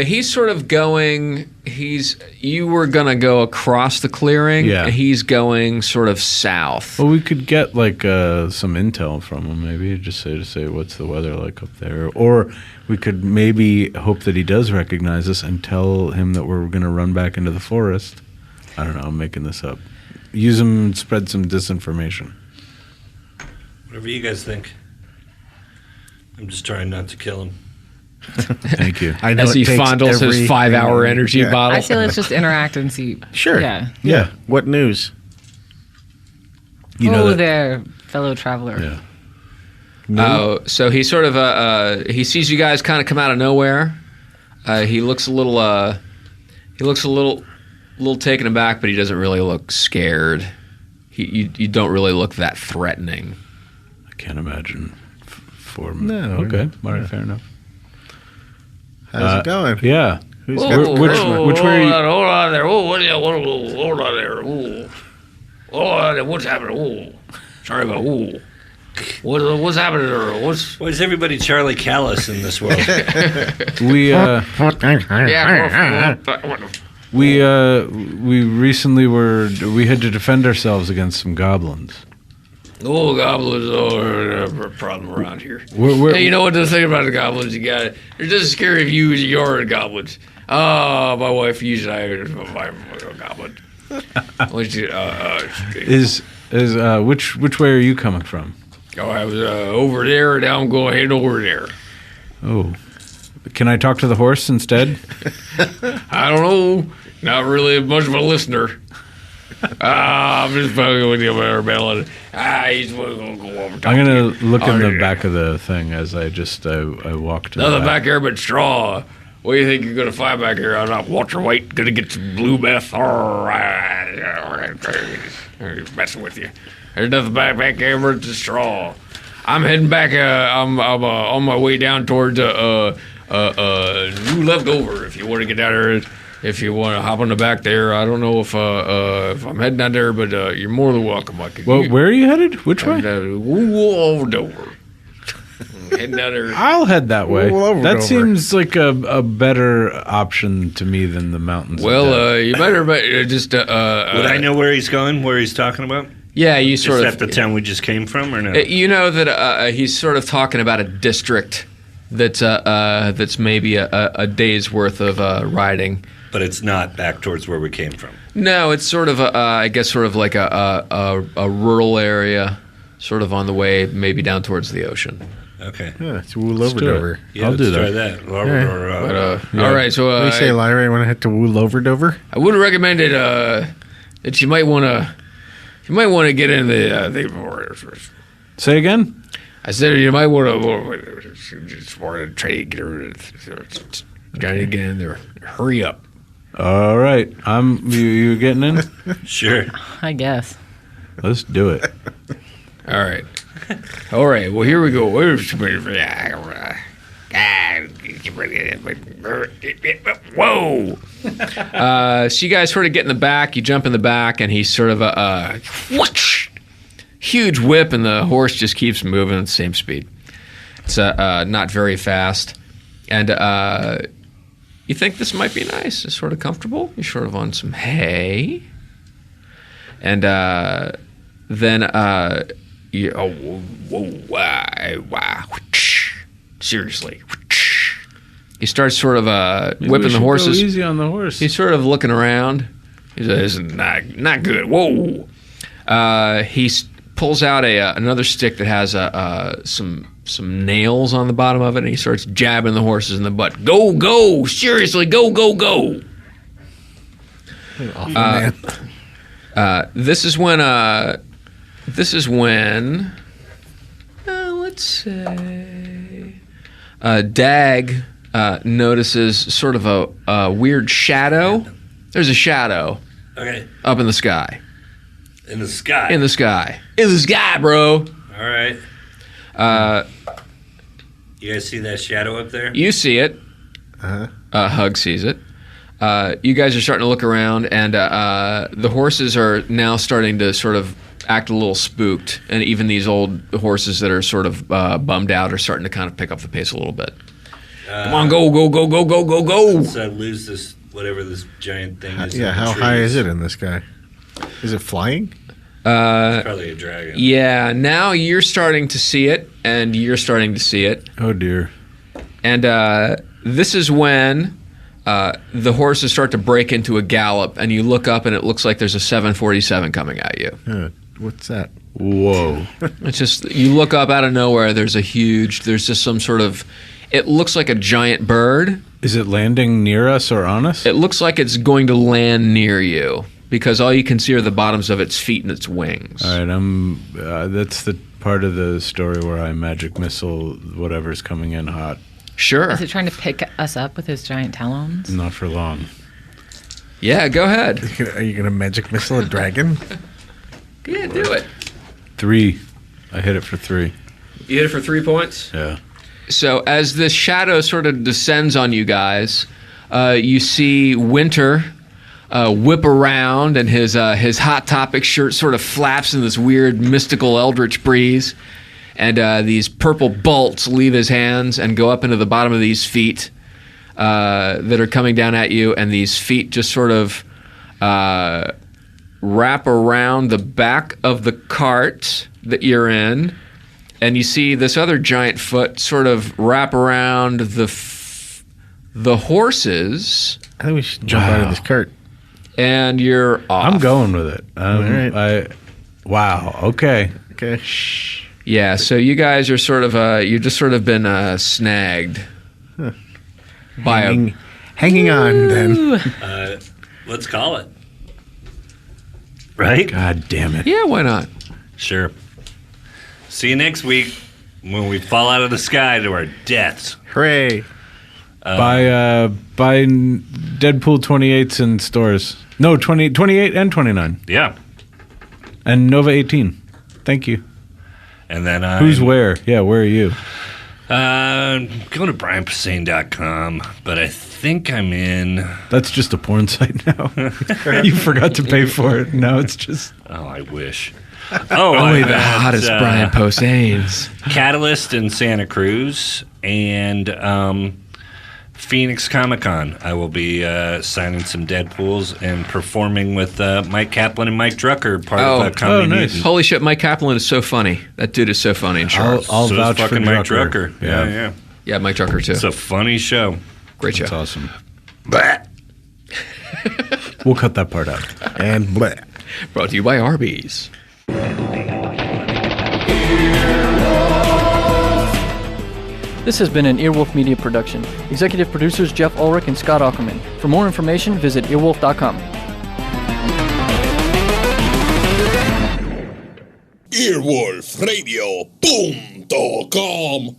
He's sort of going. You were gonna go across the clearing. Yeah. He's going sort of south. Well, we could get some intel from him, maybe just say what's the weather like up there, or we could maybe hope that he does recognize us and tell him that we're going to run back into the forest. I don't know. I'm making this up. Use him and spread some disinformation. Whatever you guys think. I'm just trying not to kill him. Thank you. I know As it he takes fondles his every- 5-hour energy Yeah. bottle. I say let's just interact and see. Sure. Yeah. What news? You know that- there, fellow traveler. Yeah. So he sort of he sees you guys kind of come out of nowhere. He looks a little taken aback, but he doesn't really look scared. You don't really look that threatening. I can't imagine. No, Okay. no. All right. Fair enough. How's it going? Yeah. Who's Whoa, got- Which way? Hold on there. Hold on there. Hold on. What's happening? Sorry about. What's happening there? Why is everybody Charlie Callis in this world? We recently we had to defend ourselves against some goblins. Oh, goblins are a problem around here. Where- Hey, you know what the thing about the goblins? They're just as scary if you as you are goblins. Oh, my wife used I are my goblin. Which way are you coming from? Oh, I was over there. Now I'm going head over there. Oh, can I talk to the horse instead? I don't know. Not really much of a listener. I'm just fucking with you, Arabella. He's going to go over. I'm gonna look in the back of the thing as I walk to Nothing the back here but straw. What do you think you're going to find back here? I'm not Walter White. Going to get some blue meth. All right. Messing with you. There's nothing back here but the straw. I'm heading back. I'm on my way down towards New Leftover. If you want to get down there, if you want to hop on the back there, I don't know if I'm heading down there, but you're more than welcome. Well, where are you headed? Which way? Leftover. Heading down there. I'll head that way. Well, That over. seems like a better option to me than the mountains. of Well, death. you better just. Would I know where he's going? Where he's talking about? Yeah, you Is sort of. that the town we just came from, or no? You know that he's sort of talking about a district that's maybe a day's worth of riding. But it's not back towards where we came from. No, it's sort of I guess sort of like a rural area, sort of on the way maybe down towards the ocean. Okay. Yeah, it's Wool over do it. Dover. Yeah, I'll let's do try that. that. But, all right, so What do you say, Lyra? You want to head to Wool over Dover? I would recommend it that you might want to get in the. Say again. I said you might want to trade. Get in there. Hurry up. All right, you getting in? Sure. I guess. Let's do it. All right. All right. Well, here we go. Whoa. So you guys sort of get in the back. You jump in the back, and he's sort of a whoosh, huge whip, and the horse just keeps moving at the same speed. It's not very fast. And you think this might be nice. It's sort of comfortable. You're sort of on some hay. And then you, seriously. He starts sort of whipping the horses. Go easy on the horse. He's sort of looking around. He says, "This is not good." Whoa! He pulls out another stick that has some nails on the bottom of it, and he starts jabbing the horses in the butt. Go! Seriously, go! This is when. Let's say. Dag notices sort of a weird shadow. There's a shadow. Okay. Up in the sky. In the sky. In the sky, bro. All right. You guys see that shadow up there? You see it. Hug sees it. You guys are starting to look around, and the horses are now starting to sort of act a little spooked, and even these old horses that are sort of bummed out are starting to kind of pick up the pace a little bit. Come on, go! So I lose this, whatever this giant thing is. Yeah, how high is it in the sky? Is it flying? It's probably a dragon. Yeah, now you're starting to see it, and you're starting to see it. Oh, dear. And this is when the horses start to break into a gallop, and you look up, and it looks like there's a 747 coming at you. What's that? Whoa. It's just, you look up out of nowhere, there's just some sort of, it looks like a giant bird. Is it landing near us or on us? It looks like it's going to land near you, because all you can see are the bottoms of its feet and its wings. All right, that's the part of the story where I magic missile whatever's coming in hot. Sure. Is it trying to pick us up with his giant talons? Not for long. Yeah, go ahead. Are you going to magic missile a dragon? Yeah, do it. 3. I hit it for 3. You hit it for 3 points? Yeah. So as this shadow sort of descends on you guys, you see Winter whip around, and his Hot Topic shirt sort of flaps in this weird mystical eldritch breeze, and these purple bolts leave his hands and go up into the bottom of these feet that are coming down at you, and these feet just sort of wrap around the back of the cart that you're in, and you see this other giant foot sort of wrap around the horses. I think we should jump out of this cart. And you're off. I'm going with it. All right. Wow. Okay. Okay. Yeah, so you guys are sort of you've just sort of been snagged by hanging on then. Let's call it. Right? God damn it. Yeah, why not? Sure. See you next week when we fall out of the sky to our deaths. Hooray. Buy Deadpool 28s in stores. No, 28 and 29. Yeah. And Nova 18. Thank you. And then who's where? Yeah, where are you? Go to brianposehn.com, but I think I'm in. That's just a porn site now. You forgot to pay for it. Now it's just. Oh, I wish. Only the hottest Brian Posehn's. Catalyst in Santa Cruz and Phoenix Comic-Con. I will be signing some Deadpools and performing with Mike Kaplan and Mike Drucker, part of Comedy nice. Mutant. Holy shit, Mike Kaplan is so funny. That dude is so funny and sharp. I'll So vouch is for fucking Mike Drucker. Drucker. Yeah. Yeah, Mike Drucker too. It's a funny show. Great show. That's awesome. Bleh. We'll cut that part out. And bleh. Brought to you by Arby's. This has been an Earwolf Media production. Executive producers Jeff Ulrich and Scott Ackerman. For more information, visit earwolf.com. Earwolfradio.com